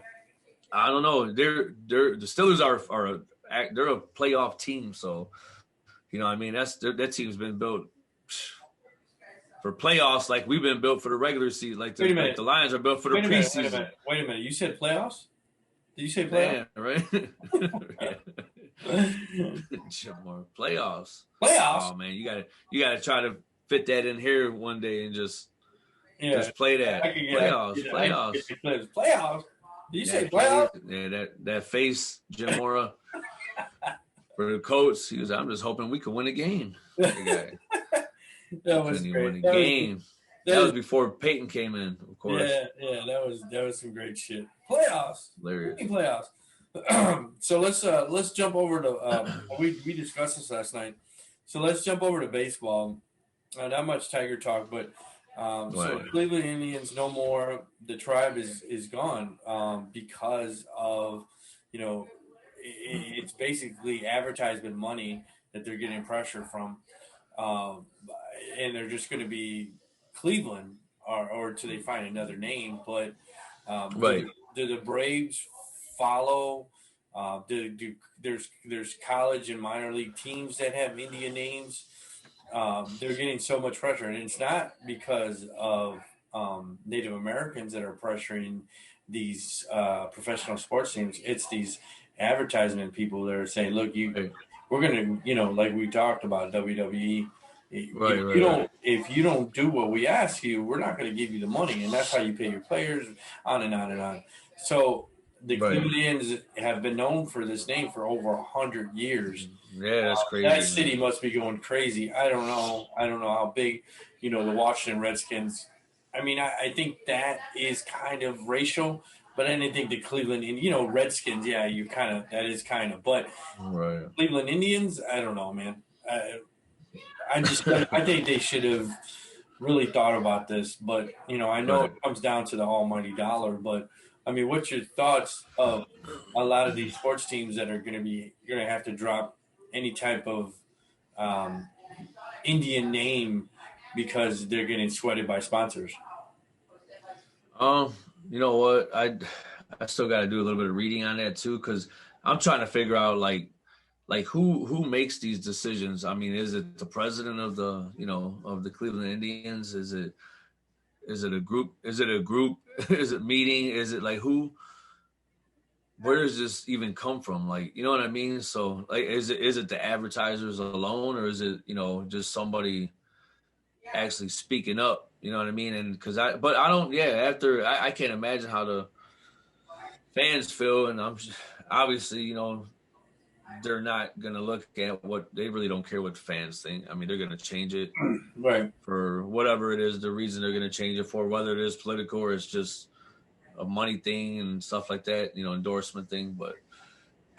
I don't know. The Steelers they're a playoff team. So, you know what I mean? That team's been built for playoffs like we've been built for the regular season. Like the Lions are built for the preseason. Wait a minute. You said playoffs? Did you say playoffs? Yeah, right? Playoffs. Playoffs? Oh man, you gotta try to fit that in here one day and just play that. Playoffs. Playoffs. Did you say playoffs? Yeah, that face, Jim Mora, for the coach. He was. I'm just hoping we could win a game. That was couldn't even great. win a game. That was before Peyton came in, of course. Yeah, that was some great shit. Playoffs, Hilarious. Playoffs. So let's jump over to we discussed this last night. So let's jump over to baseball. Not much Tiger talk, but so Cleveland Indians no more. The tribe is gone because of it's basically advertisement money that they're getting pressure from, and they're just going to be Cleveland or till they find another name. But do the Braves follow? There's college and minor league teams that have Indian names. They're getting so much pressure, and it's not because of Native Americans that are pressuring these professional sports teams. It's these advertisement people that are saying, "Look, we're going to, like we talked about WWE. If you don't do what we ask you, we're not going to give you the money, and that's how you pay your players." On and on and on. So the Cleveland Indians have been known for this name for over 100 years. Yeah, that's crazy. That city must be going crazy. I don't know how big, the Washington Redskins. I mean, I think that is kind of racial, but I didn't think the Cleveland, Redskins. Yeah, that is kind of. But Cleveland Indians, I don't know, man. I think they should have really thought about this. But I know it comes down to the almighty dollar. But I mean, what's your thoughts of a lot of these sports teams that are going to have to drop any type of Indian name because they're getting sweated by sponsors? You know what? I still got to do a little bit of reading on that too, because I'm trying to figure out like who makes these decisions. I mean, is it the president of the of the Cleveland Indians? Is it a group? Is it a meeting? Is it like who? Where does this even come from? Like, you know what I mean? So like, is it the advertisers alone, or is it just somebody actually speaking up? You know what I mean? And I can't imagine how the fans feel, and I'm obviously they're not gonna look at what they really don't care what fans think. I mean, they're gonna change it for whatever it is, the reason they're gonna change it for, whether it is political or it's just a money thing and stuff like that, endorsement thing. But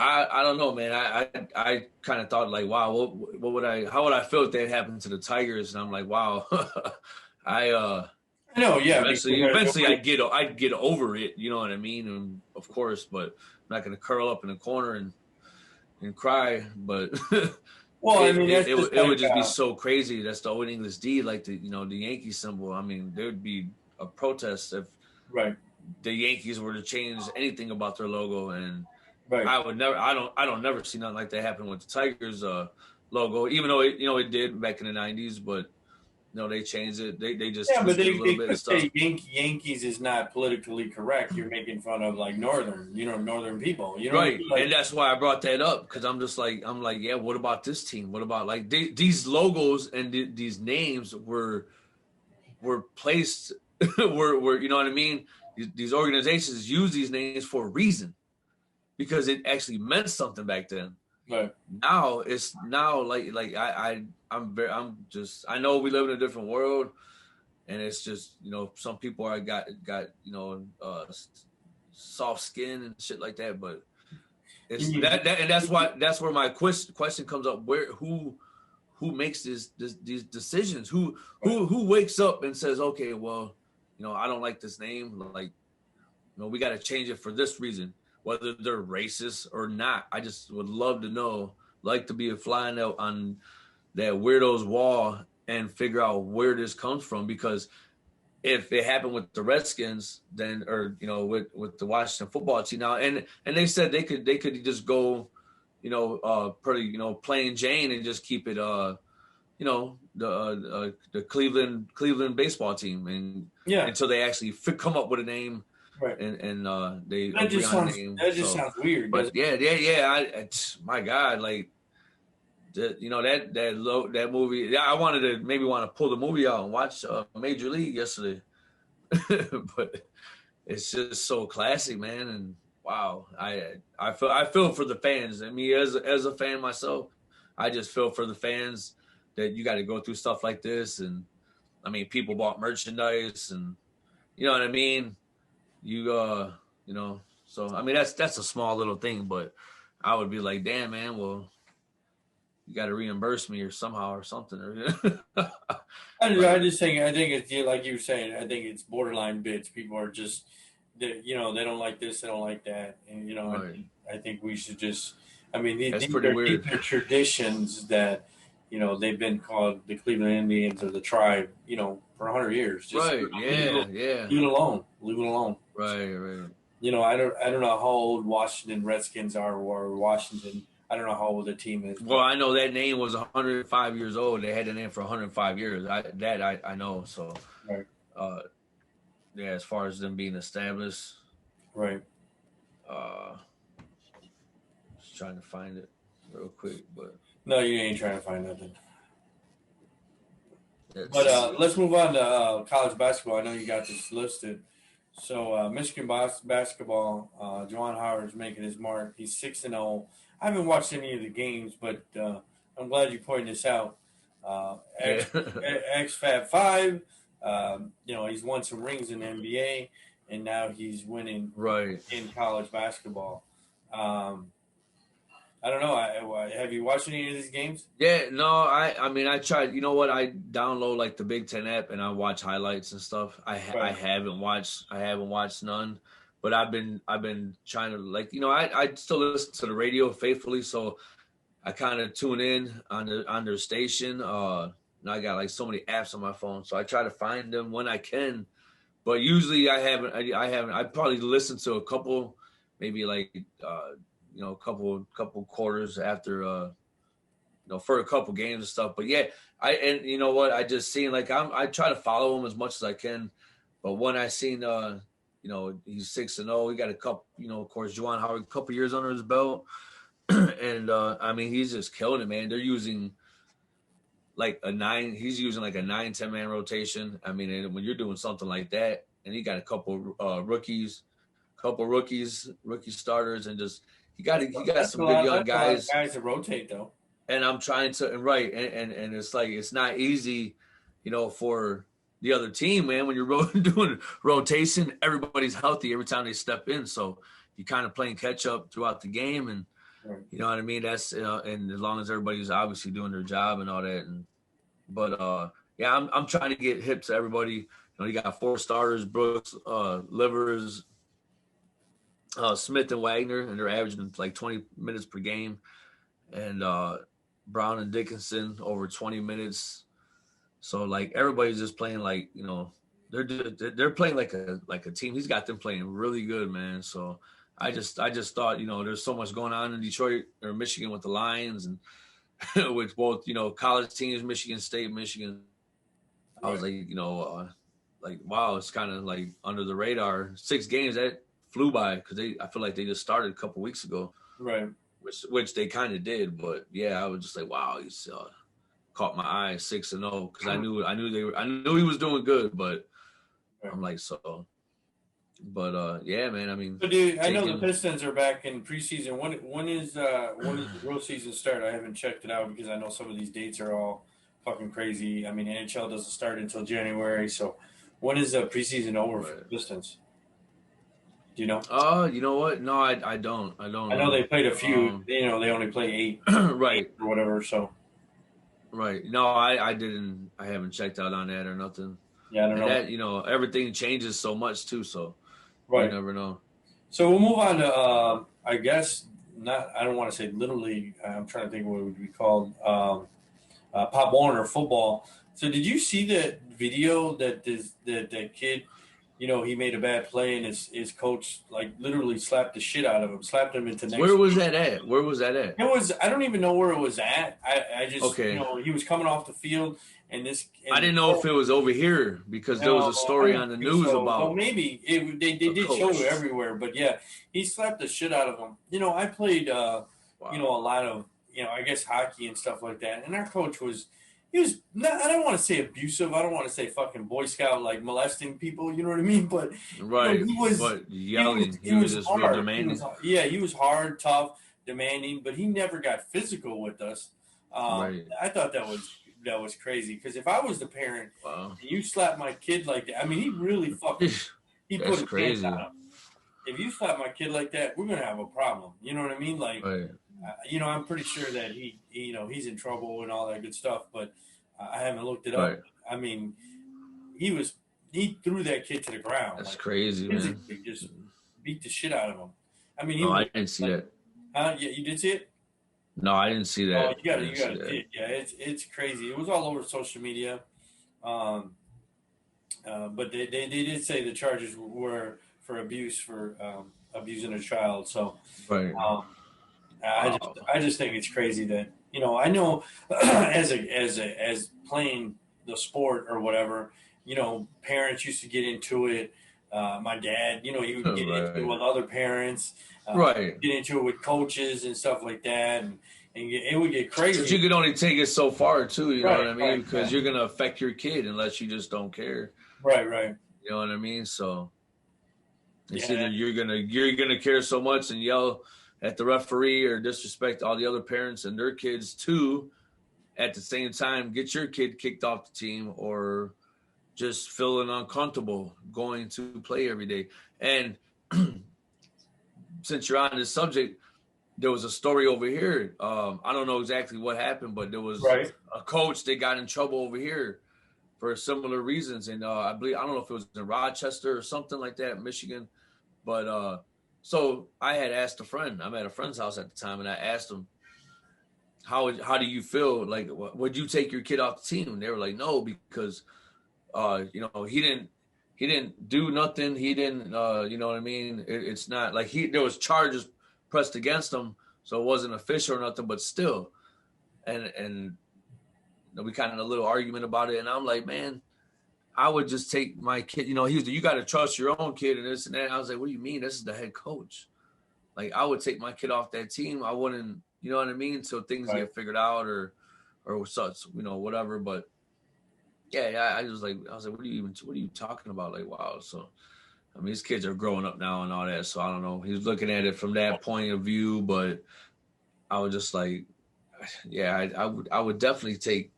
I don't know, man. I kind of thought like, wow, how would I feel if that happened to the Tigers? And I'm like, wow, I know, yeah. Eventually I'd get over it, you know what I mean? And of course, but I'm not gonna curl up in a corner and cry. But well, I mean, it would just be so crazy. That's the old English D, like the Yankee symbol. I mean, there would be a protest if the Yankees were to change anything about their logo, and I don't never see nothing like that happen with the Tigers logo, even though it did back in the 90s, but they changed it. They just but they a little bit of stuff. Say Yankees is not politically correct. You're making fun of like northern people, right? Like, and that's why I brought that up, because I'm like, yeah. What about this team? What about like these logos and these names were placed were you know what I mean? These organizations use these names for a reason, because it actually meant something back then. Right. Now it's like I know we live in a different world, and it's just some people are got soft skin and shit like that, but it's and that's where my question comes up. Who makes these decisions? Who wakes up and says, okay, well, I don't like this name, like we got to change it for this reason, whether they're racist or not. I just would love to know, like to be a fly on that weirdo's wall and figure out where this comes from. Because if it happened with the Redskins, then, or with the Washington football team now, and they said they could just go, pretty plain Jane and just keep it the Cleveland baseball team, and until they actually come up with a name. Right. And they agree on a name. That just sounds weird. But yeah. My God, like that movie. Yeah, I wanted to pull the movie out and watch Major League yesterday, but it's just so classic, man. And wow, I feel for the fans. I mean, as a fan myself, I just feel for the fans that you got to go through stuff like this. And I mean, people bought merchandise, and you know what I mean. You know, so I mean that's a small little thing, but I would be like, damn, man, well, you got to reimburse me or somehow or something. I just think it's like you were saying. I think it's borderline bits. People are just, they don't like this, they don't like that, and Right. I think we should just. I mean, That's these pretty are weird. traditions that they've been called the Cleveland Indians or the tribe, for 100 years. Just Right. Yeah. Yeah. leave it alone. Leave it alone. Right. Right. I don't know how old Washington Redskins are or Washington. I don't know how old the team is. Well, I know that name was 105 years old. They had the name for 105 years. I know. So, Right. yeah, as far as them being established, Right. just trying to find it real quick, but No, you ain't trying to find nothing. it's, Let's move on to college basketball. I know you got this listed. So Michigan basketball, Juwan Howard is making his mark. He's 6-0. I haven't watched any of the games, but I'm glad you pointed this out. X Fab 5, he's won some rings in the NBA, and now he's winning right. in college basketball. I don't know. Have you watched any of these games? Yeah, no, I mean I tried. You know what? I download like the Big Ten app and I watch highlights and stuff. I haven't watched none, but I've been trying to, like, I still listen to the radio faithfully, so I kind of tune in on their station. And I got like so many apps on my phone, so I try to find them when I can. But usually I haven't. I probably listened to a couple, maybe like a couple quarters after for a couple games and stuff. But yeah, and you know what, I just seen, like, I try to follow him as much as I can. But when I seen he's 6-0, he got a couple, of course, Juwan Howard, a couple years under his belt. And I mean, he's just killing it, man. They're using he's using like a 9-10 man rotation. I mean, and when you're doing something like that, and he got a couple rookie starters, and just he got some good young guys. Guys to rotate though. And I'm trying to, and right, and it's like, it's not easy, for the other team, man. When you're doing rotation, everybody's healthy every time they step in, so you're kind of playing catch up throughout the game, and right. You know what I mean. That's and as long as everybody's obviously doing their job and all that, but yeah, I'm trying to get hip to everybody. You got 4 starters: Brooks, Livers, Smith, and Wagner, and they're averaging like 20 minutes per game, and Brown and Dickinson over 20 minutes. So like everybody's just playing like they're playing like a team. He's got them playing really good, man. So I just thought, there's so much going on in Detroit or Michigan with the Lions, and with both college teams, Michigan State, Michigan. I was like wow, it's kind of like under the radar. 6 games that flew by because I feel like they just started a couple weeks ago, right? Which they kind of did, but yeah, I was just like, wow, he's caught my eye, 6-0, because I knew he was doing good, but right. I'm like, so, but yeah, man, I mean, so dude, I know the Pistons are back in preseason. When is the real season start? I haven't checked it out because I know some of these dates are all fucking crazy. I mean, NHL doesn't start until January, so when is the preseason over for the Pistons? Do you know? You know what? No, I don't. I know they played a few. They only play 8, right, 8 or whatever. So, right. No, I didn't. I haven't checked out on that or nothing. Yeah, I don't know. That everything changes so much too. So, right, you never know. So we'll move on to I guess not. I don't want to say Little League. I'm trying to think what it would be called. Pop Warner football. So did you see the video that that kid? He made a bad play, and his coach like literally slapped the shit out of him, slapped him into next. Where was that at? It was, I don't even know where it was at. I just, okay. He was coming off the field, and I didn't know if it was over here because there was a story on the news about. Well, maybe they did show it everywhere, but yeah, he slapped the shit out of him. I played, wow. A lot of, I guess hockey and stuff like that, and our coach was, he was not, I don't want to say abusive. I don't want to say fucking Boy Scout like molesting people. You know what I mean? But Right, he was but yelling. he He was was just real hard. demanding. He was hard, tough, demanding, but he never got physical with us. Right. I thought that was crazy because if I was the parent Wow. and you slap my kid like that, I mean, he really fucking he put That's his crazy. hands on him. If you slap my kid like that, we're gonna have a problem. You know what I mean? Like, Right. you know, I'm pretty sure that you know, he's in trouble and all that good stuff, but I haven't looked it up. Right. I mean, he threw that kid to the ground. That's like, crazy, man. just beat the shit out of him. I mean, No, I didn't see that. Yeah, you did see it? No, I didn't see that. Oh, you got to see it. Yeah, it's crazy. It was all over social media. But they did say the charges were for abuse for abusing a child. So, Right. I just think it's crazy that, you know, I know as playing the sport or whatever, you know, parents used to get into it. My dad, you know, he would get into it with other parents, right? Get into it with coaches and stuff like that, and it would get crazy. But you could only take it so far too, you know what I mean? Because you're gonna affect your kid unless you just don't care. Right. You know what I mean? So it's either you're gonna care so much and yell at the referee or disrespect all the other parents and their kids too, at the same time get your kid kicked off the team, or just feeling uncomfortable going to play every day. And since you're on this subject, there was a story over here. I don't know exactly what happened, but there was a coach that got in trouble over here for similar reasons. And I don't know if it was in Rochester or something like that, Michigan. But so I had asked a friend. I'm at a friend's house at the time, and I asked him, how do you feel? Like, would you take your kid off the team? And they were like, no, because you know, he didn't do nothing. He didn't, you know what I mean? It's not like there was charges pressed against him, so it wasn't official or nothing, but still. And we kind of had a little argument about it. And I'm like, man, I would just take my kid. You know, he was like, you got to trust your own kid and this and that. I was like, what do you mean? This is the head coach. Like, I would take my kid off that team. I wouldn't, you know what I mean? So things get figured out or such, you know, whatever. But yeah, I was like, what are you talking about? Like, wow. So, I mean, these kids are growing up now and all that. So I don't know. He was looking at it from that point of view, but I was just like, yeah, I would definitely take,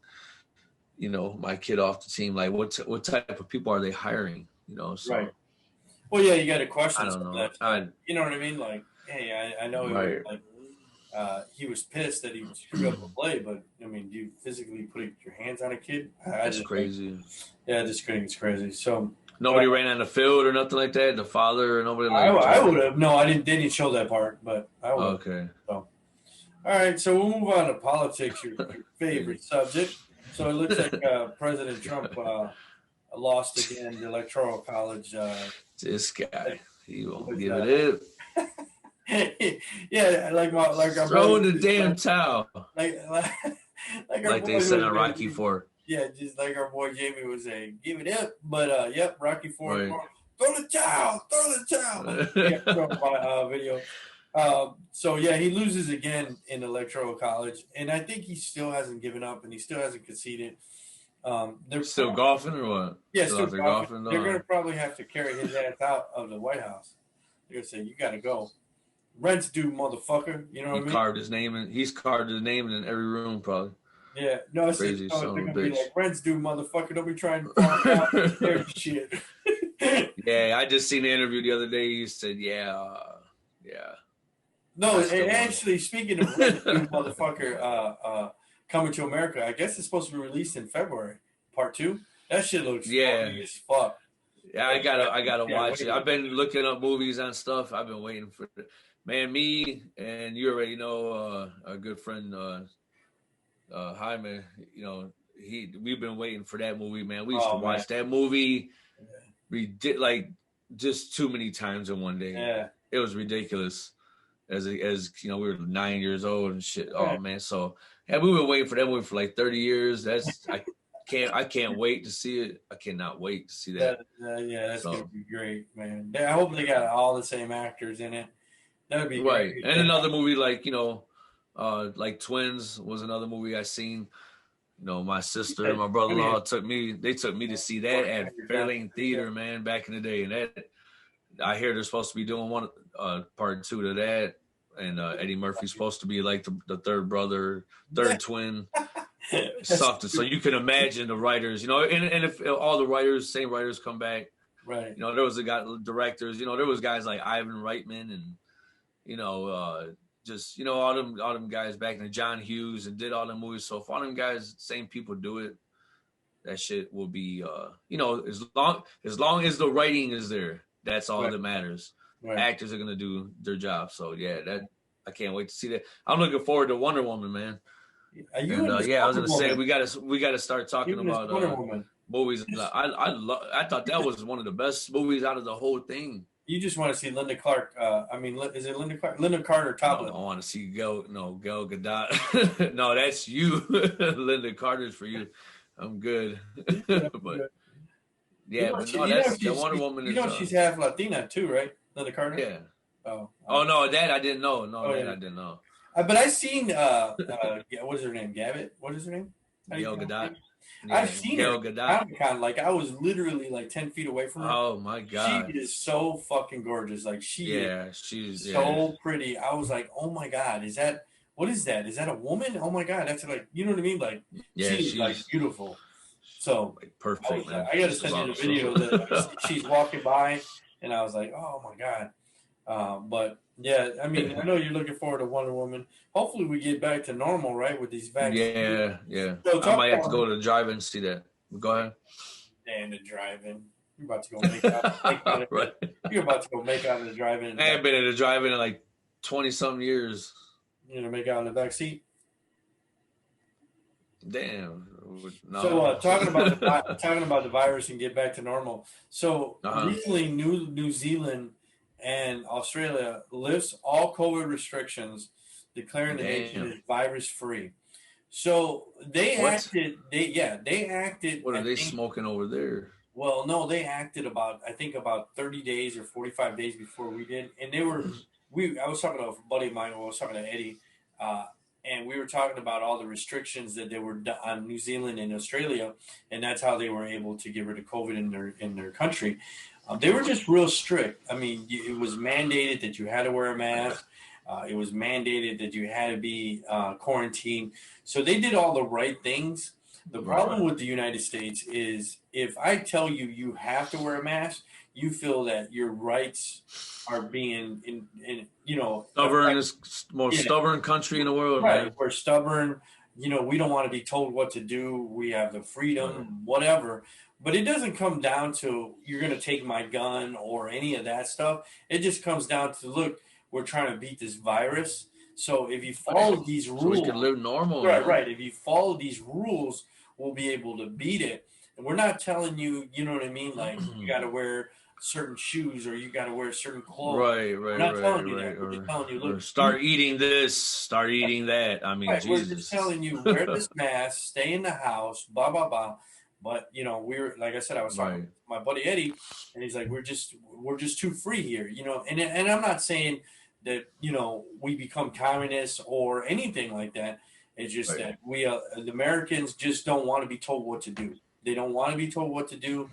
you know, my kid off the team. Like, what type of people are they hiring? You know, so. Right. Well, yeah, you got to question. I don't know. You know what I mean? Like, hey, I know he was pissed that he screwed up the play, but I mean, do you physically put your hands on a kid? That's crazy. I just think it's crazy. So nobody ran on the field or nothing like that. The father or nobody. Like I would have. No, I didn't. They didn't show that part, but I would. Okay. So, all right, so we'll move on to politics, your favorite subject. So it looks like President Trump lost again the Electoral College. This guy, he won't give it up. Yeah, like our throw the damn towel. Like they said on Rocky IV. Yeah, just like our boy Jamie was saying, give it up. But yep, Rocky IV. Right. Throw the towel. Yeah, video. So yeah, he loses again in Electoral College, and I think he still hasn't given up, and he still hasn't conceded. They're still golfing or what? Yeah, still golfing. They're going to probably have to carry his ass out of the White House. They're going to say, you got to go. Rent's due, motherfucker. You know what I mean? He's carved his name in every room, probably. Yeah. No, it's crazy they're son going of to a be bitch. like, rent's due, motherfucker. Don't be trying to farm out every shit. Yeah, I just seen the interview the other day. He said, yeah. No, and actually, speaking of rent due, motherfucker, Coming to America, I guess it's supposed to be released in February, part 2. That shit looks funny as fuck. Yeah, I gotta watch it. I've been looking up movies and stuff. I've been waiting for it. Man, me and you already know our good friend Jaime, you know, we've been waiting for that movie, man. We used to watch that movie. We did like just too many times in one day. Yeah. It was ridiculous. As you know, we were 9 years old and shit. Oh man, so yeah, we've been waiting for that movie for like 30 years. I can't wait to see it. I cannot wait to see that. Yeah, that's gonna be great, man. I hope they got all the same actors in it. That would be right. Great. And another movie like, you know, like Twins was another movie I seen. You know, my sister and my brother-in-law took me to see that at Fairlane Theater, man, back in the day. And that, I hear they're supposed to be doing one part 2 to that. And Eddie Murphy's supposed to be like the third brother, third twin. Something. So you can imagine the writers, you know, and if all the same writers come back, right? You know, there was directors, you know, there was guys like Ivan Reitman and, you know, just, you know, all them guys back in the John Hughes and did all the movies. So if all them guys, same people do it, that shit will be, you know, as long as the writing is there, that's all that matters. Right. Actors are gonna do their job. So yeah, that I can't wait to see that. I'm looking forward to Wonder Woman, man. I was gonna say we gotta start talking about movies. I thought that was one of the best movies out of the whole thing. You just want to see Linda Clark. Is it Linda Clark? Linda Carter topless. No, I want to see Gal Gadot. No, that's you. Linda Carter's for you. I'm good. But yeah, the Wonder Woman is. You know she's half Latina too, right? Linda Carter. Yeah. Oh no, that I didn't know. No, I didn't know. But I seen what is her name? Gavitt. What is her name? Gal Gadot. Yeah, I've seen her. Kind of like I was literally like 10 feet away from her. Oh my god, she is so fucking gorgeous. Like she's so pretty. I was like, oh my god, what is that? Is that a woman? Oh my god, that's like, you know what I mean? Like she's like beautiful. So like perfect. I got to send you the video that she's walking by, and I was like, oh my god. But yeah, I mean, I know you're looking forward to Wonder Woman. Hopefully we get back to normal, right, with these vaccines. Yeah. So I might have to go to the drive-in and see that. Go ahead. And the drive-in. You're about to go make out. Right. You're about to go make out in the drive-in. I haven't been in the drive-in in like 20-something years. You're going to make out in the back seat? Damn. No. So talking about the virus and get back to normal. So recently New Zealand and Australia lifts all COVID restrictions, declaring the nation as virus-free. So they acted. What are they smoking over there? Well, no, they acted about 30 days or 45 days before we did, and they were. I was talking to a buddy of mine. I was talking to Eddie, and we were talking about all the restrictions that they were on New Zealand and Australia, and that's how they were able to get rid of COVID in their country. They were just real strict. I mean, it was mandated that you had to wear a mask. It was mandated that you had to be quarantined. So they did all the right things. The problem with the United States is if I tell you have to wear a mask, you feel that your rights are being stubborn is most stubborn country in the world. Right, man. We're stubborn. You know, we don't want to be told what to do. We have the freedom, whatever. But it doesn't come down to you're going to take my gun or any of that stuff. It just comes down to, look, we're trying to beat this virus. So if you follow these rules, we can live normal. Right. If you follow these rules, we'll be able to beat it. And we're not telling you, you know what I mean? Like you got to wear certain shoes or you got to wear certain clothes. Right. We're not telling you that. We're just telling you, look, start eating this, start eating that. I mean, Jesus. We're just telling you, wear this mask, stay in the house, blah, blah, blah. But, you know, we're, like I said, I was talking to my buddy Eddie, and he's like, we're just too free here, you know. And I'm not saying that, you know, we become communists or anything like that. It's just that we, the Americans just don't want to be told what to do. They don't want to be told what to do.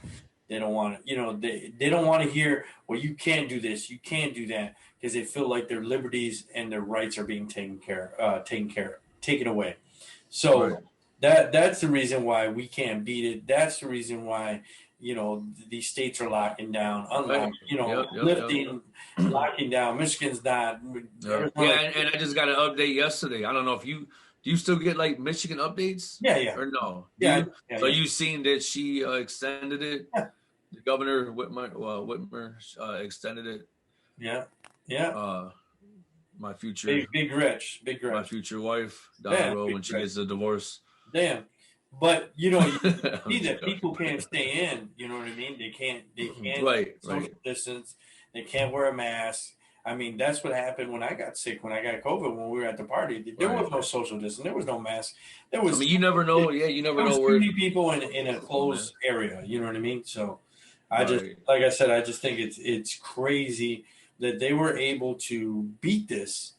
They don't want to, you know, they don't want to hear, well, you can't do this, you can't do that, because they feel like their liberties and their rights are being taken away. So that's the reason why we can't beat it. That's the reason why, you know, these states are locking down, lifting, locking down. Michigan's not. And I just got an update yesterday. I don't know if do you still get like Michigan updates? Yeah. Or no? So you seen that she extended it? Yeah. The governor Whitmer extended it. Yeah. My future big rich. My future wife down the road when she gets a divorce. Damn. But you know, you see that people can't stay in. You know what I mean? They can't social distance. They can't wear a mask. I mean, that's what happened when I got sick, when I got COVID, when we were at the party. There was no social distance. There was no mask. There was. I mean, you never know. You never know where. 30 people in a closed area. You know what I mean? So, I just, like I said, I just think it's crazy that they were able to beat this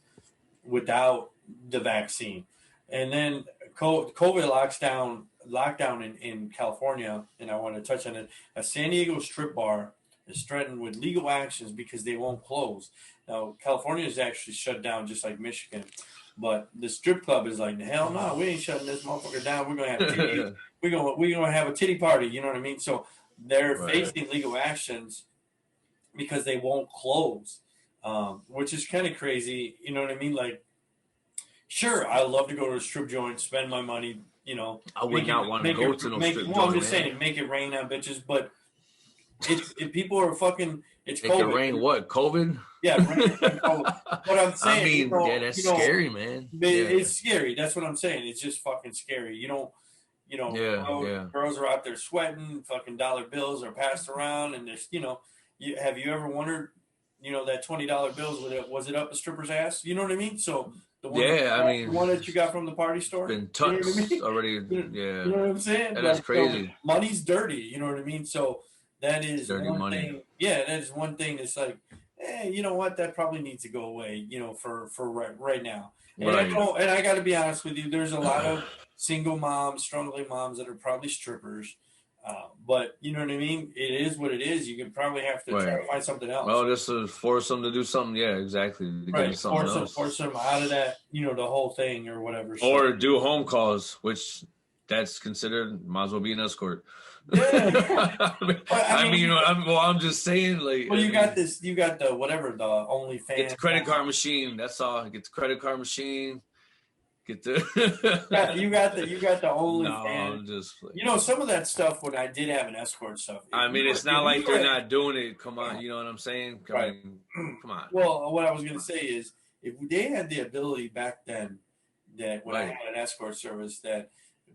without the vaccine. And then COVID lockdown in California, and I want to touch on it. A San Diego strip bar is threatened with legal actions because they won't close. Now, California is actually shut down just like Michigan, but the strip club is like, hell no, we ain't shutting this motherfucker down. We're gonna have titties. we're gonna have a titty party. You know what I mean? So they're facing legal actions because they won't close, which is kind of crazy. You know what I mean? Like, sure, I love to go to a strip joint, spend my money. You know, I would not want to go to no strip joint. Well, I'm just saying, make it rain on bitches, but if people are fucking, it's make COVID. It rain what? COVID? Yeah, rain and COVID. But I'm saying, I mean, yeah, that's scary, man. It's scary. That's what I'm saying. It's just fucking scary. You don't. Girls are out there sweating. Fucking dollar bills are passed around, and there's, have you ever wondered, that $20 bills was it up a stripper's ass? You know what I mean? So the one that you got from the party store, been touched already. You know what I'm saying? That's crazy. So money's dirty. You know what I mean? So that is dirty one money. thing. Yeah, that is one thing. That's like, you know what? That probably needs to go away. For right now. And I got to be honest with you. There's a lot of single moms, struggling moms that are probably strippers. But you know what I mean? It is what it is. You can probably have to try to find something else. Well, just to force them to do something. Yeah, exactly. Force them out of that, the whole thing or whatever. Or do home calls, which that's considered, might as well be an escort. Yeah. I'm just saying, like. Well, you got the whatever, the OnlyFans. Get the credit card machine. That's all. Get the credit card machine. Get the. you got the OnlyFans. No, I'm just. Some of that stuff when I did have an escort stuff. It's not like they're not doing it. Come on, you know what I'm saying? Come on. Well, what I was gonna say is, if they had the ability back then, that when I had an escort service, that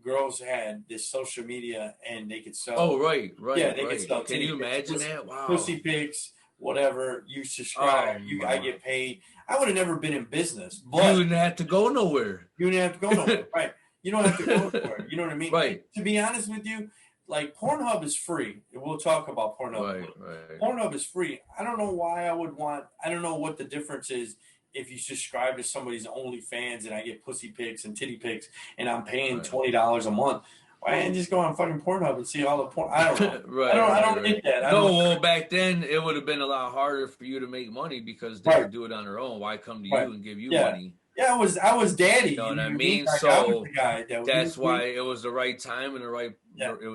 girls had this social media and they could sell. Oh, right. Yeah, they could sell. Can you imagine that? Wow. Pussy pics, whatever. You subscribe, I get paid. I would have never been in business. But you wouldn't have to go nowhere. You wouldn't have to go nowhere, right? You don't have to go nowhere. You know what I mean? Right. To be honest with you, like Pornhub is free. We'll talk about Pornhub. Right. Pornhub is free. I don't know why I would want. I don't know what the difference is. If you subscribe to somebody's OnlyFans and I get pussy pics and titty pics and I'm paying $20 a month, why didn't just go on fucking Pornhub and see all the porn? I don't know. I don't get that. Well, back then it would have been a lot harder for you to make money because they would do it on their own. Why come to you and give you money? Yeah, I was daddy. You know what I mean? Like, so that's why it was the right time and the right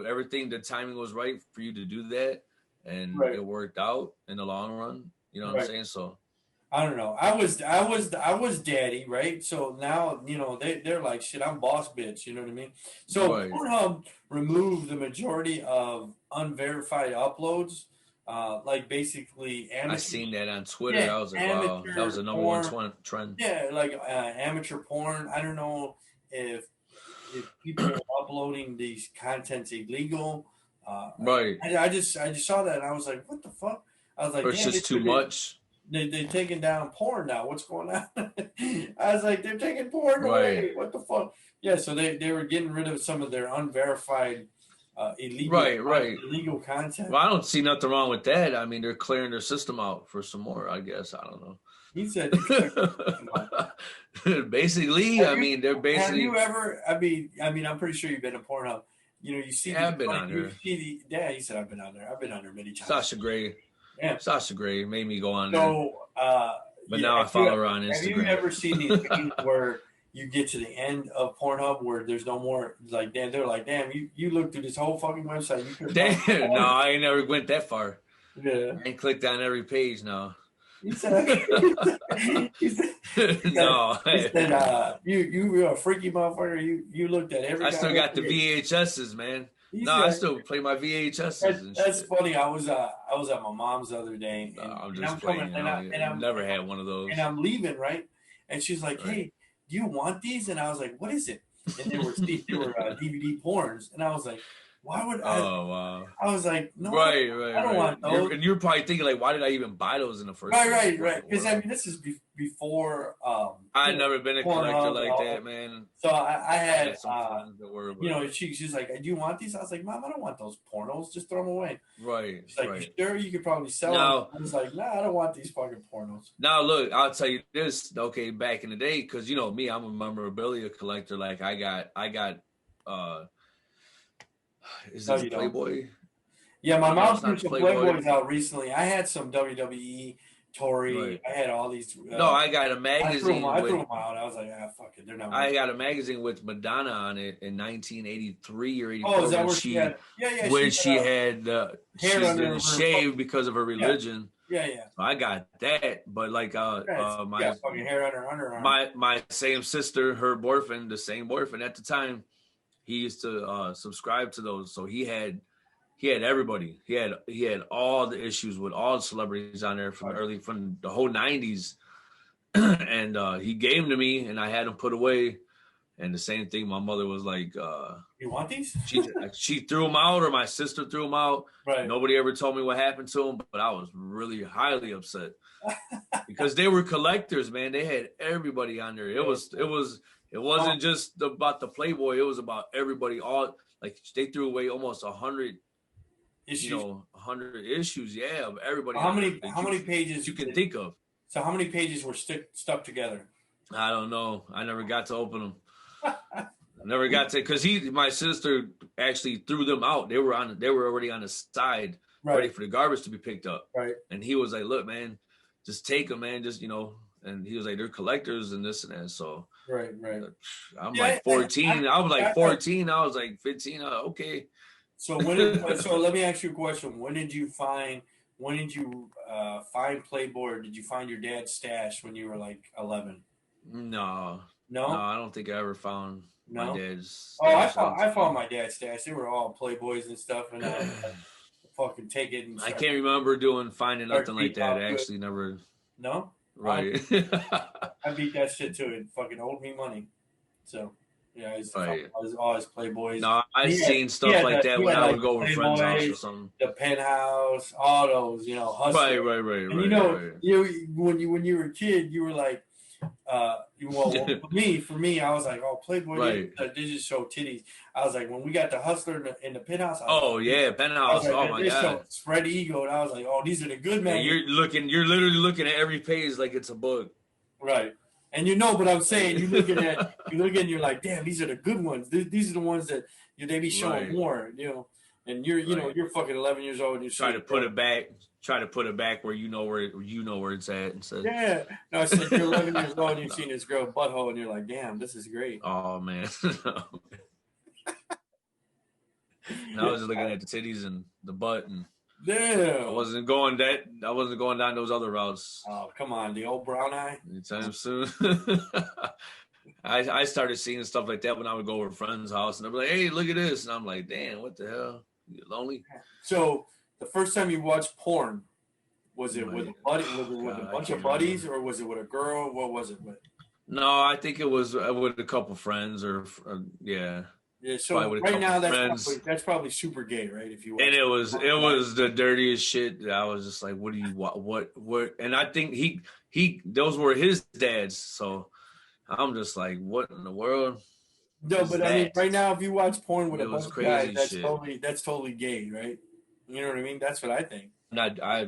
everything. The timing was right for you to do that, and it worked out in the long run. You know what I'm saying? So. I don't know. I was daddy, right? So now, they're like, shit, I'm boss bitch. You know what I mean? So Pornhub removed the majority of unverified uploads, like basically amateur. I seen that on Twitter. I was like, wow, that was the number one trend. Yeah, like amateur porn. I don't know if people are uploading these contents illegal. I just saw that and I was like, what the fuck? I was like, or it's just too much. They're taking down porn now. What's going on? I was like, they're taking porn away. What the fuck? Yeah, so they were getting rid of some of their unverified illegal content. Well, I don't see nothing wrong with that. I mean, they're clearing their system out for some more, I guess. I don't know. He said basically, they're basically. Have you ever? I'm pretty sure you've been to Pornhub. You see. Yeah, I've been on there. Yeah, he said I've been on there. I've been on there many times. Sasha Grey. Yeah. Sasha Grey made me go on there. So, but now I follow her on Instagram. Have you ever seen these things where you get to the end of Pornhub where there's no more, like, they're like, damn, you looked through this whole fucking website. Damn, no, I ain't never went that far. Yeah. I ain't clicked on every page now. He said, you a freaky motherfucker. You looked at every. I still got the VHSs, man. I still play my VHSs. That's funny. I was at my mom's the other day. And, I'm just playing. I've never had one of those. And I'm leaving, right? And she's like, "Hey, do you want these?" And I was like, "What is it?" And they were DVD porns. And I was like, why would Oh wow. I was like, no, Right, I don't want those. And you're probably thinking like, why did I even buy those in the first place? Right. Because I mean, this is before. I've never been a collector Pornhub like that, man. So I had, some friends that were, you know, she's like, do you want these? I was like, Mom, I don't want those pornos. Just throw them away. Right. She's like, sure, you could probably sell them. I was like, nah, I don't want these fucking pornos. Now, look, I'll tell you this. Okay, back in the day, because you know me, I'm a memorabilia collector. Like I got, is this Playboy? Don't. Yeah, my mom threw some Playboys out recently. I had some WWE. Tory, right. I had all these. No, I got a magazine. I threw them out. I was like, fuck it, they're not. I got a magazine with Madonna on it in 1983 or 84. Oh, is that where she had? Yeah. When she had hair shaved because of her religion. Yeah. So I got that, but like my fucking hair under underarm. My same sister, her boyfriend, the same boyfriend at the time, he used to subscribe to those. So he had everybody. He had all the issues with all the celebrities on there from the whole 90s. And he gave them to me and I had them put away. And the same thing, my mother was like, you want these? she threw them out, or my sister threw them out. Right. Nobody ever told me what happened to them, but I was really highly upset because they were collectors, man. They had everybody on there. It wasn't just about the Playboy. It was about everybody. All like they threw away almost 100 issues. 100 issues, of everybody. How many pages you can think of? So how many pages were stuck together? I don't know. I never got to open them. I never got to, because my sister actually threw them out. They were already on the side, ready for the garbage to be picked up. Right. And he was like, "Look, man, just take them, man. Just And he was like, "They're collectors and this and that." So right. I'm like 14. I was like 14. I was like 15. Okay. So let me ask you a question. When did you find Playboy? Or did you find your dad's stash when you were like 11? No, I don't think I ever found my dad's stash. I found my dad's stash. They were all Playboys and stuff, and fucking take it. And I can't remember finding nothing like that. I actually never. No. Right. I beat that shit too. It fucking owed me money. So. Yeah, I was always Playboys. No, I've seen stuff like that when I would go over friends' house or something. The Penthouse, all those, Hustler. Right. And when you were a kid, you were like, for me, I was like, oh, Playboy, they just show titties. I was like, when we got the Hustler in the Penthouse. Penthouse. Like, oh my god, spread ego. And I was like, oh, these are the good men. You're literally looking at every page like it's a book. Right. And but I'm saying, you're looking and you're like, damn, these are the good ones. These are the ones that they be showing more, And you're fucking 11 years old and you're trying to put it back where you know where it's at instead. Yeah. No, I said you're 11 years old and you've seen this girl butthole and you're like, damn, this is great. Oh man. I was just looking at the titties and the butt and damn. I wasn't going down those other routes. Oh, come on, the old brown eye. Anytime soon. I started seeing stuff like that when I would go over a friend's house and they'd be like, hey, look at this. And I'm like, damn, what the hell? You lonely? So the first time you watched porn, was it with a buddy? Was it with a bunch of buddies, or was it with a girl? What was it with? No, I think it was with a couple friends or yeah. Yeah, so right now that's probably super gay, right? If you and it was the dirtiest shit. I was just like, what do you what? And I think he those were his dads, so I'm just like, what in the world? No, but I mean, right now, if you watch porn with a bunch of guys, that's totally gay, right? You know what I mean? That's what I think. I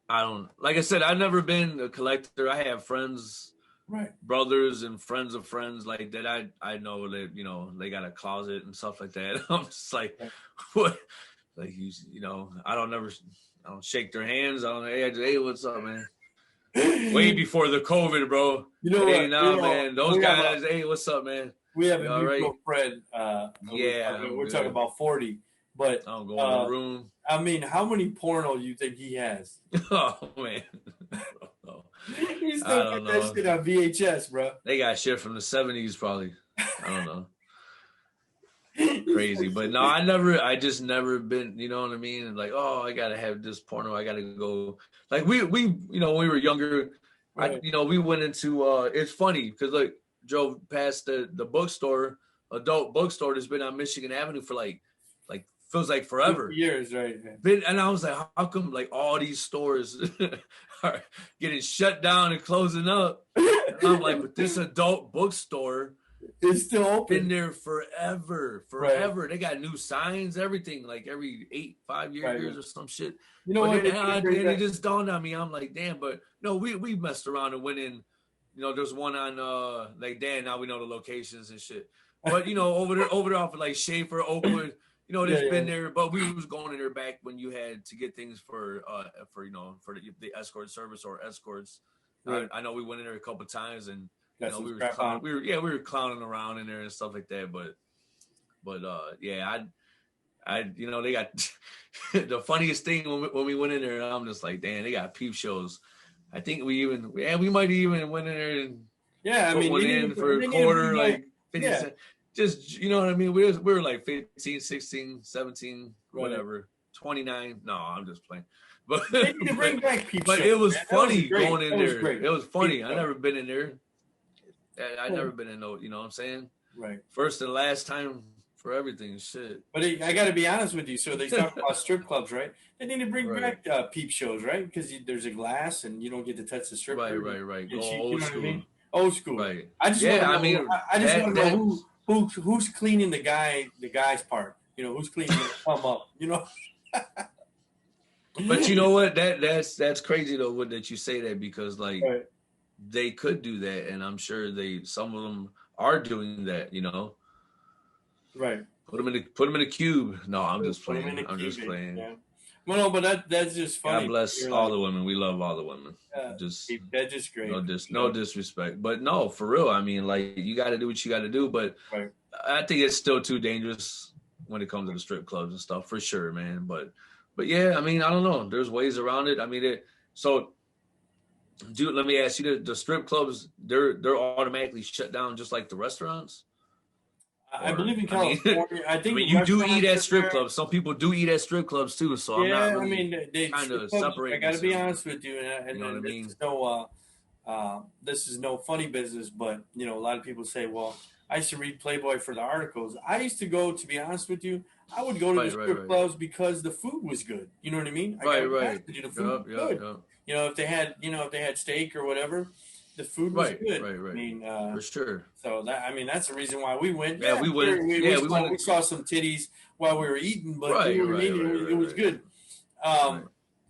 don't, like I said, I've never been a collector. I have friends. Right. Brothers and friends of friends like that. I know that, they got a closet and stuff like that. I'm just like, what? Like, I don't shake their hands. I don't, hey, what's up, man? Way before the COVID, bro. Man, those guys, hey, what's up, man? We have a mutual friend. We're talking about 40. But I'll go in the room. I mean, how many porno do you think he has? Oh, man. He's still got that shit on VHS, bro. They got shit from the 70s, probably. I don't know. Crazy. But no, I just never been, you know what I mean? And like, oh, I gotta have this porno. I gotta go. Like we when we were younger, right. We went into it's funny because like drove past the bookstore, adult bookstore that's been on Michigan Avenue for like feels like forever. Years, right? And I was like, how come like all these stores are getting shut down and closing up? And I'm like, but this adult bookstore is still open. Been there forever. Right. They got new signs, everything, like every 5 years or some shit. You know what? It just dawned on me. I'm like, damn, but no, we messed around and went in. You know, there's one on like Dan. Now we know the locations and shit. But you know, over there off of like Schaefer, Oakwood. You know, there's been there, but we was going in there back when you had to get things for you know, for the escort service or escorts. Right. I know we went in there a couple of times and you know, we were clowning around in there and stuff like that. But yeah, I you know, they got the funniest thing when we went in there, and I'm just like, damn, they got peep shows. I think we might even went in there and I mean, went in for a quarter, like 50 cents. Just, you know what I mean? We were like 15, 16, 17, whatever, 29. No, I'm just playing. But they need to bring back peep shows, it was funny going in there. Great. It was funny. I never been in there. I never been in no, you know what I'm saying? Right. First and last time for everything, shit. But I got to be honest with you. So they talk about strip clubs, right? They need to bring back peep shows, right? Because there's a glass and you don't get to touch the strip. Right. Go old school. I mean? Old school. Right. I just want to know who's cleaning the guy's part. You know, who's cleaning the thumb up. You know. But you know what? That's crazy though that you say that, because like they could do that, and I'm sure some of them are doing that. You know. Right. Put them in a cube. No, I'm just playing. I'm just playing. Yeah. Well, no, but that's just funny. God bless all the women. We love all the women. That's just great. No disrespect, but no, for real. I mean, like, you got to do what you got to do, but I think it's still too dangerous when it comes to the strip clubs and stuff, for sure, man. But yeah, I mean, I don't know. There's ways around it. I mean, let me ask you: the strip clubs, they're automatically shut down just like the restaurants? I believe in California. I think you do eat at strip clubs. Some people do eat at strip clubs too. So I'm not really they kind of separating. I got to be honest with you, and you know what I mean? This is no funny business, but you know, a lot of people say, "Well, I used to read Playboy for the articles." I used to go. To be honest with you, I would go to the strip clubs because the food was good. You know what I mean? Right. The food was good. You know, if they had steak or whatever. The food was good. Right. I mean, for sure. So that's the reason why we went. Yeah, we went. We saw some titties while we were eating, but it was good.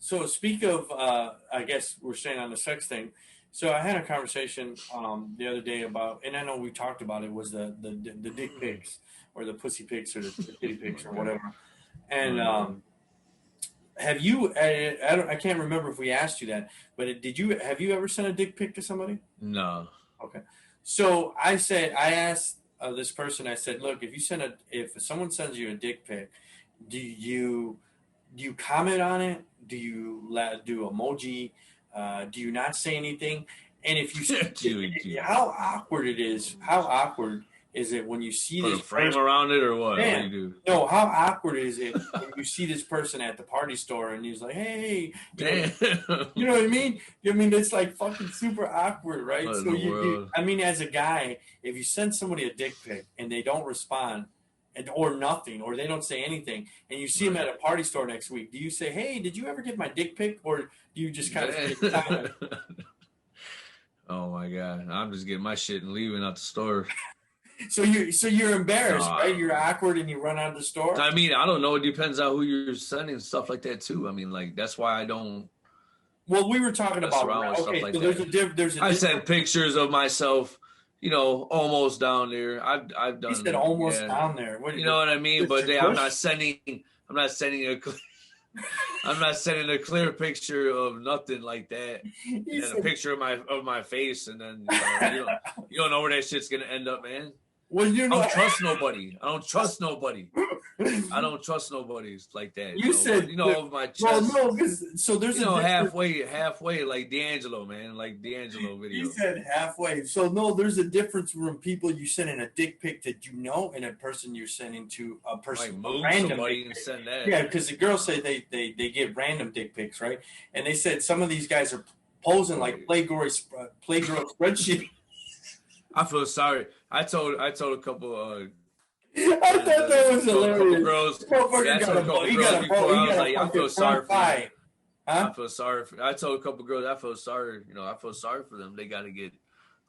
So speak of, I guess we're staying on the sex thing. So I had a conversation the other day about, and I know we talked about it, was the dick pics or the pussy pics or the titty pics or whatever, and. Have you? I can't remember if we asked you that, but have you ever sent a dick pic to somebody? No. Okay. So I asked this person. I said, look, if someone sends you a dick pic, do you comment on it? Do you do emoji? Do you not say anything? And if you how awkward it is? How awkward is it when you see put this a frame around it or what? Man, what do you do? No, how awkward is it when you see this person at the party store and he's like, "Hey," you know what I mean? I mean, it's like fucking super awkward, right? What so I mean, as a guy, if you send somebody a dick pic and they don't respond, or nothing, or they don't say anything, and you see them at a party store next week, do you say, "Hey, did you ever get my dick pic?" Or do you just kind of take time? Oh my God, I'm just getting my shit and leaving out the store. So you're embarrassed, right? You're awkward and you run out of the store. I mean, I don't know. It depends on who you're sending stuff like that too. I mean, like, that's why I don't. Well, we were talking about stuff like so that. there's a I sent pictures of myself, you know, almost down there. I've done. You said almost down there. You know what I mean? But I'm not sending a clear picture of nothing like that. And then a picture of my face, and then you don't know where that shit's gonna end up, man. Well, I don't trust nobody. I don't trust nobody like that. You said, of my chest. Well, no, so there's halfway, like D'Angelo, man, like D'Angelo video. You said halfway. So no, there's a difference from people you send in a dick pic that you know, and a person you're sending to a person like random somebody and send that. Yeah, because the girls say they get random dick pics, right? And they said some of these guys are posing like Playgirl spreadsheet. I feel sorry. I told a couple I thought that was hilarious. Girls, Motherfucker I told a couple girls before. I was like, I feel sorry for them. Huh? I feel sorry. I told a couple girls, I feel sorry. You know, I feel sorry for them. They got to get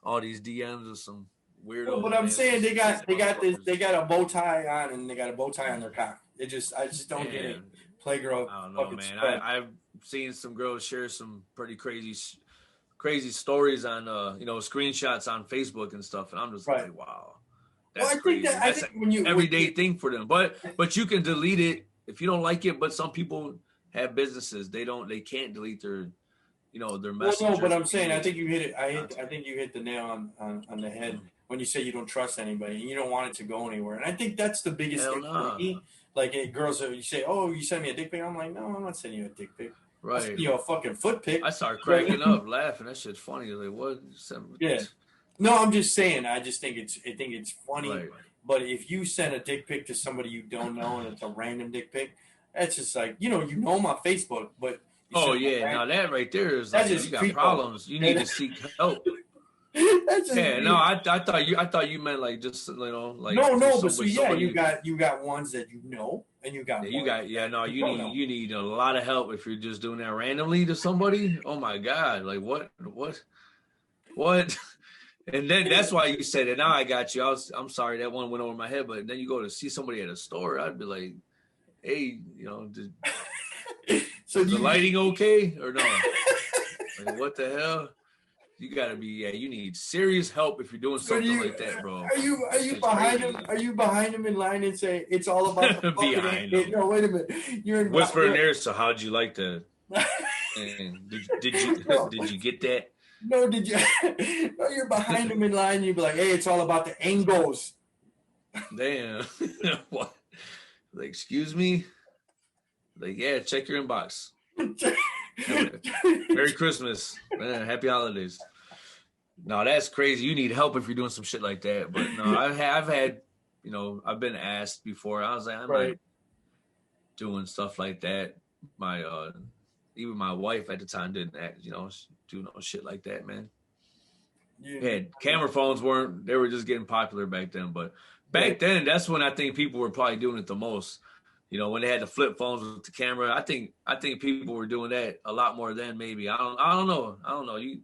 all these DMs of some weirdo. No, but I'm saying they got a bow tie on and they got a bow tie on their cock. I just don't get it. Playgirl. I don't know, man. I've seen some girls share some pretty crazy stories on screenshots on Facebook and stuff, and I'm just like, wow, that's crazy. That's an everyday thing for them. But you can delete it if you don't like it. But some people have businesses; they can't delete their messages. Well, no, but I'm saying I think you hit it. I think you hit the nail on the head when you say you don't trust anybody and you don't want it to go anywhere. And I think that's the biggest thing for me. Like girls, you say, "Oh, you sent me a dick pic." I'm like, "No, I'm not sending you a dick pic. Right. I sent you a fucking foot pic." I started cracking up, laughing. That shit's funny. Like, what? Yeah. No, I'm just saying. I think it's funny. Right. But if you send a dick pic to somebody you don't know and it's a random dick pic, that's just like you know them on Facebook, but. Oh yeah, now that right there is like, you got problems. You need to seek help. I thought you meant like just like no, but so yeah, you got ones that you know, and you got you need a lot of help if you're just doing that randomly to somebody. Oh my god, like what, and then that's why you said it. Now I got you. I'm sorry that one went over my head, but then you go to see somebody at a store, I'd be like, hey, so the lighting okay or no? Like what the hell? You gotta be. Yeah, you need serious help if you're doing something like that, bro. Are you behind him? Are you behind him in line and say it's all about the behind him? No, wait a minute. You're in whisper in there. So how'd you like that? And did you get that? No, did you? No, you're behind him in line. You'd be like, hey, it's all about the angles. Damn. What? Like, excuse me. Like, yeah, check your inbox. Merry Christmas, man. Happy holidays. No, that's crazy. You need help if you're doing some shit like that. But no, I've had, I've been asked before. I was like, I'm not doing stuff like that. Even my wife at the time didn't do no shit like that, man. Camera phones they were just getting popular back then. But back then, that's when I think people were probably doing it the most. When they had the flip phones with the camera, I think people were doing that a lot more then. Maybe I don't know. You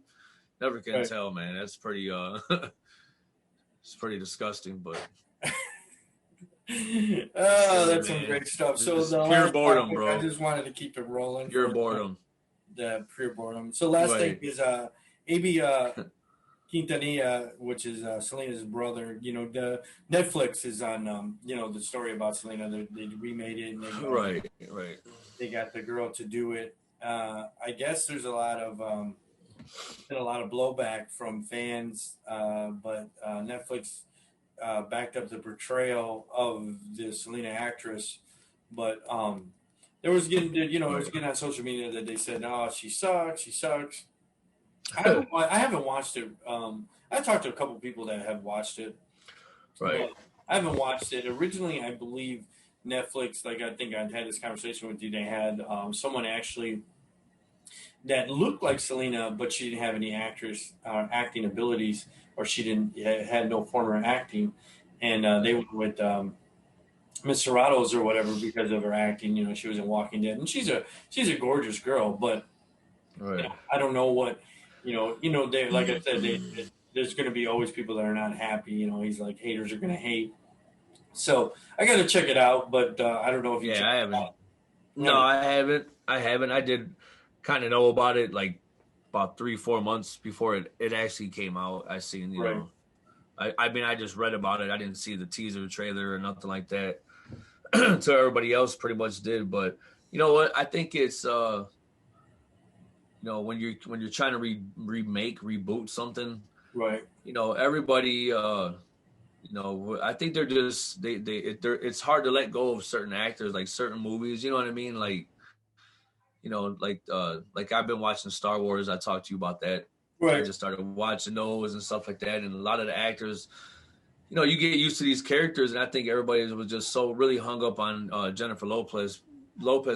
never can tell, man. That's pretty it's pretty disgusting. But that's some great stuff. So the pure boredom, topic, bro. I just wanted to keep it rolling. Pure boredom. The pure boredom. So last thing is AB Quintanilla, which is Selena's brother. The Netflix is on. The story about Selena. They remade it. And right. They got the girl to do it. I guess there's a lot of blowback from fans, but Netflix backed up the portrayal of the Selena actress. But it was getting on social media that they said, "Oh, she sucks. She sucks." I haven't watched it. I talked to a couple people that have watched it. Right. I haven't watched it. Originally, I believe Netflix, like I think I had this conversation with you, they had someone actually that looked like Selena, but she didn't have any acting abilities, or she had no former acting. And they went with Miss Serrato's or whatever because of her acting. She was in Walking Dead. And she's a gorgeous girl, but I don't know what... they, like I said, there's going to be always people that are not happy. He's like, haters are going to hate. So I got to check it out, but I don't know if you. Yeah, I haven't. No, I haven't. I did kind of know about it like about 3-4 months before it actually came out. I seen, know, I just read about it. I didn't see the teaser trailer or nothing like that. So everybody else pretty much did. But you know what? I think it's when you're trying to reboot something, right? Everybody, I think they're just it's hard to let go of certain actors, like certain movies. You know what I mean? Like, like I've been watching Star Wars. I talked to you about that. Right. I just started watching those and stuff like that, and a lot of the actors, you get used to these characters, and I think everybody was just so really hung up on Jennifer Lopez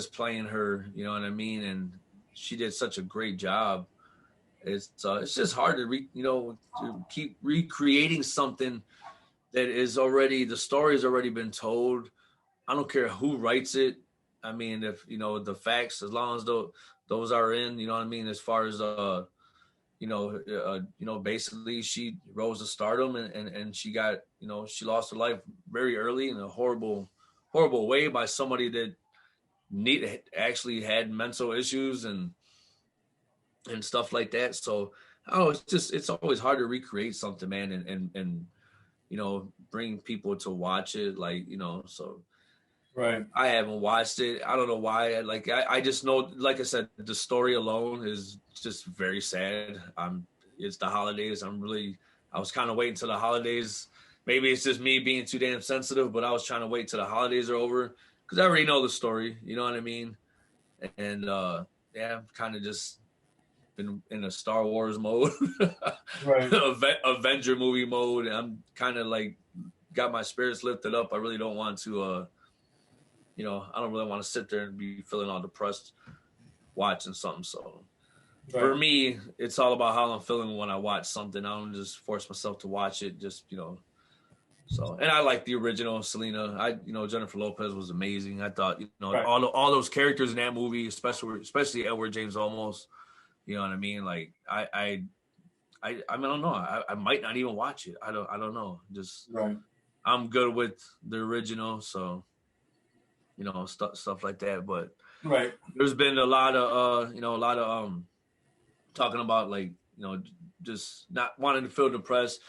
playing her. You know what I mean? And she did such a great job. It's just hard to to keep recreating something that is already, the story has already been told. I don't care who writes it. I mean, if the facts, as long as those are in, you know what I mean. As far as basically she rose to stardom, and she got, she lost her life very early in a horrible way by somebody that actually had mental issues and stuff like that. So it's always hard to recreate something, man, and bring people to watch it, like, so. Right. I haven't watched it. I don't know why. I just know, like I said, the story alone is just very sad. It's the holidays. I was kind of waiting till the holidays. Maybe it's just me being too damn sensitive, but I was trying to wait till the holidays are over because I already know the story. You know what I mean? And yeah, I'm kind of just been in a Star Wars mode, right, Avenger movie mode. And I'm kind of like got my spirits lifted up. I really don't want to. I don't really want to sit there and be feeling all depressed watching something. So for me, it's all about how I'm feeling when I watch something. I don't just force myself to watch it. Just, so, and I like the original Selena. Jennifer Lopez was amazing. I thought, all those characters in that movie, especially Edward James Olmos, you know what I mean? Like I don't know. I might not even watch it. I don't know. Just, I'm good with the original. So, stuff like that. But there's been a lot of talking about, like, just not wanting to feel depressed.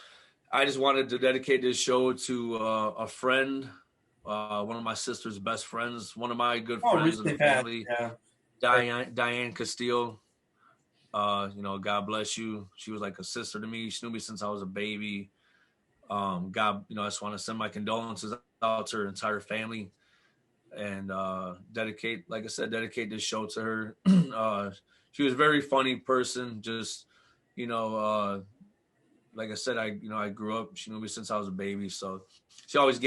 I just wanted to dedicate this show to a friend, one of my sister's best friends, one of my good friends in the family, Diane Castillo. God bless you. She was like a sister to me. She knew me since I was a baby. God, I just want to send my condolences out to her entire family. And dedicate this show to her. She was a very funny person. Just, like I said, I grew up. She knew me since I was a baby, so she always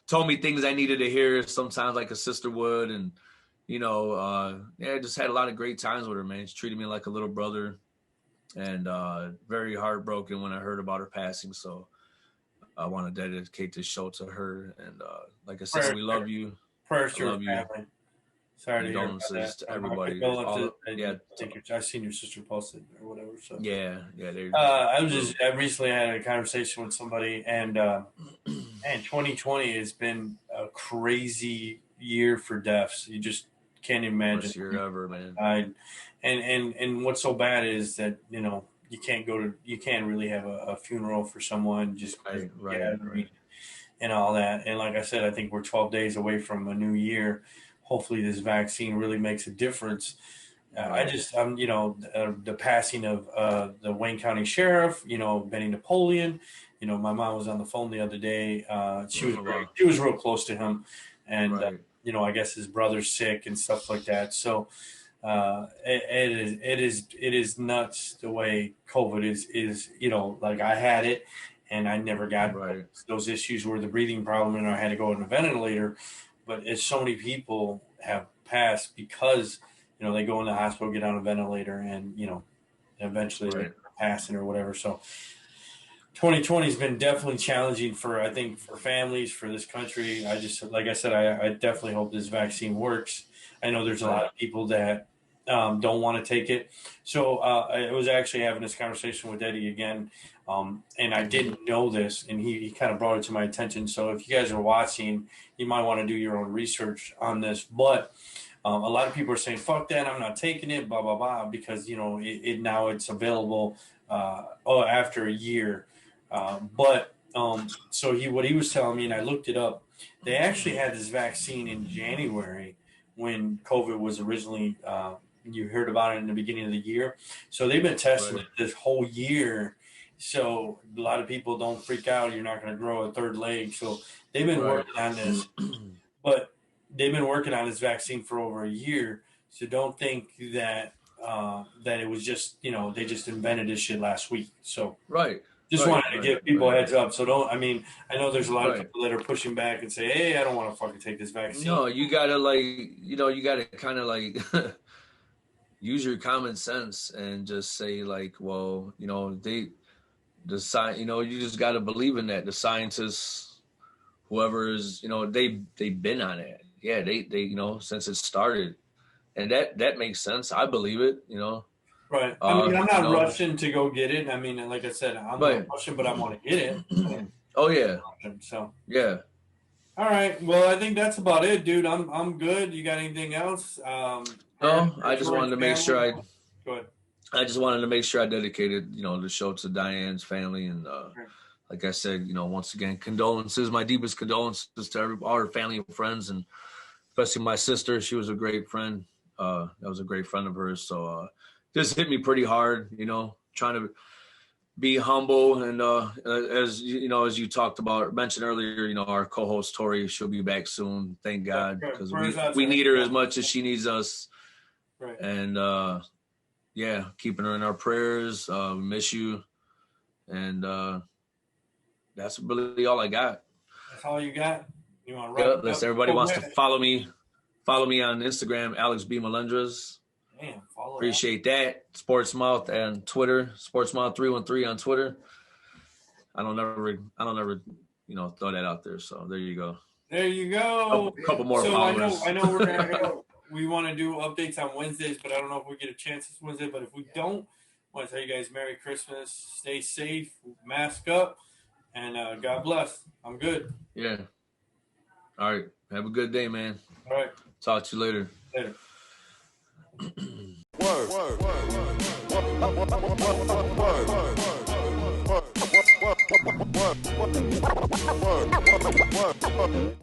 told me things I needed to hear. Sometimes like a sister would, and just had a lot of great times with her, man. She treated me like a little brother, and very heartbroken when I heard about her passing. So I want to dedicate this show to her, and like I said, we love you. Prayers to your family. Sorry to hear about that. To everybody. I've seen your sister post it or whatever. So I recently had a conversation with somebody, and 2020 has been a crazy year for deaths. You just can't imagine. Worst year ever, man. And what's so bad is that you can't really have a funeral for someone just right. And all that. And like I said, I think we're 12 days away from a new year. Hopefully this vaccine really makes a difference. The passing of the Wayne County Sheriff, Benny Napoleon, my mom was on the phone the other day. She was real close to him. And, I guess his brother's sick and stuff like that. So it is nuts the way COVID is, like I had it. And I never got those issues where the breathing problem, and I had to go on a ventilator. But as so many people have passed because, they go in the hospital, get on a ventilator, and, eventually they're passing or whatever. So 2020 has been definitely challenging for families, for this country. Like I said, I definitely hope this vaccine works. I know there's a lot of people that don't want to take it. So I was actually having this conversation with Eddie again, and I didn't know this, and he kind of brought it to my attention. So if you guys are watching, you might want to do your own research on this. But a lot of people are saying, fuck that, I'm not taking it, blah, blah, blah, because, now it's available after a year. So what he was telling me, and I looked it up, they actually had this vaccine in January when COVID was originally you heard about it in the beginning of the year. So they've been testing it this whole year. So a lot of people don't freak out. You're not going to grow a third leg. So they've been working on this, but they've been working on this vaccine for over a year. So don't think that that it was just, they just invented this shit last week. So just wanted to give people a heads up. So I know there's a lot of people that are pushing back and say, hey, I don't want to fucking take this vaccine. No, you got to kind of like use your common sense and just say, like, well, the science, you know, you just got to believe in that. The scientists, whoever is, you know, they've been on it. Yeah, they you know, since it started, and that makes sense. I believe it. You know. Right. I mean, I'm not you know, rushing to go get it. I mean, like I said, I'm not rushing, but I want to get it. Oh yeah. So yeah. All right. Well, I think that's about it, dude. I'm good. You got anything else? No, I just wanted to make sure Go ahead. I just wanted to make sure I dedicated, you know, the show to Diane's family, and like I said, you know, once again, condolences, my deepest condolences to all her family and friends, and especially my sister. She was a great friend. That was a great friend of hers. So this hit me pretty hard, you know, trying to be humble. And as you know, as you talked about, mentioned earlier, you know, our co-host Tori, she'll be back soon. Thank God, because we need her as much as she needs us. Right. And yeah, keeping her in our prayers. We miss you. And that's really all I got. That's all you got? You want to wrap it up? Unless everybody wants to follow me on Instagram, Alex B. Melendrez. Damn, appreciate that. Sportsmouth and Twitter, Sportsmouth313 on Twitter. I don't ever, you know, throw that out there. So there you go. There you go. Couple more followers. I know we're gonna go. We want to do updates on Wednesdays, but I don't know if we get a chance this Wednesday. But if we don't, I want to tell you guys Merry Christmas. Stay safe. Mask up. And God bless. I'm good. Yeah. All right. Have a good day, man. All right. Talk to you later. Later. Word.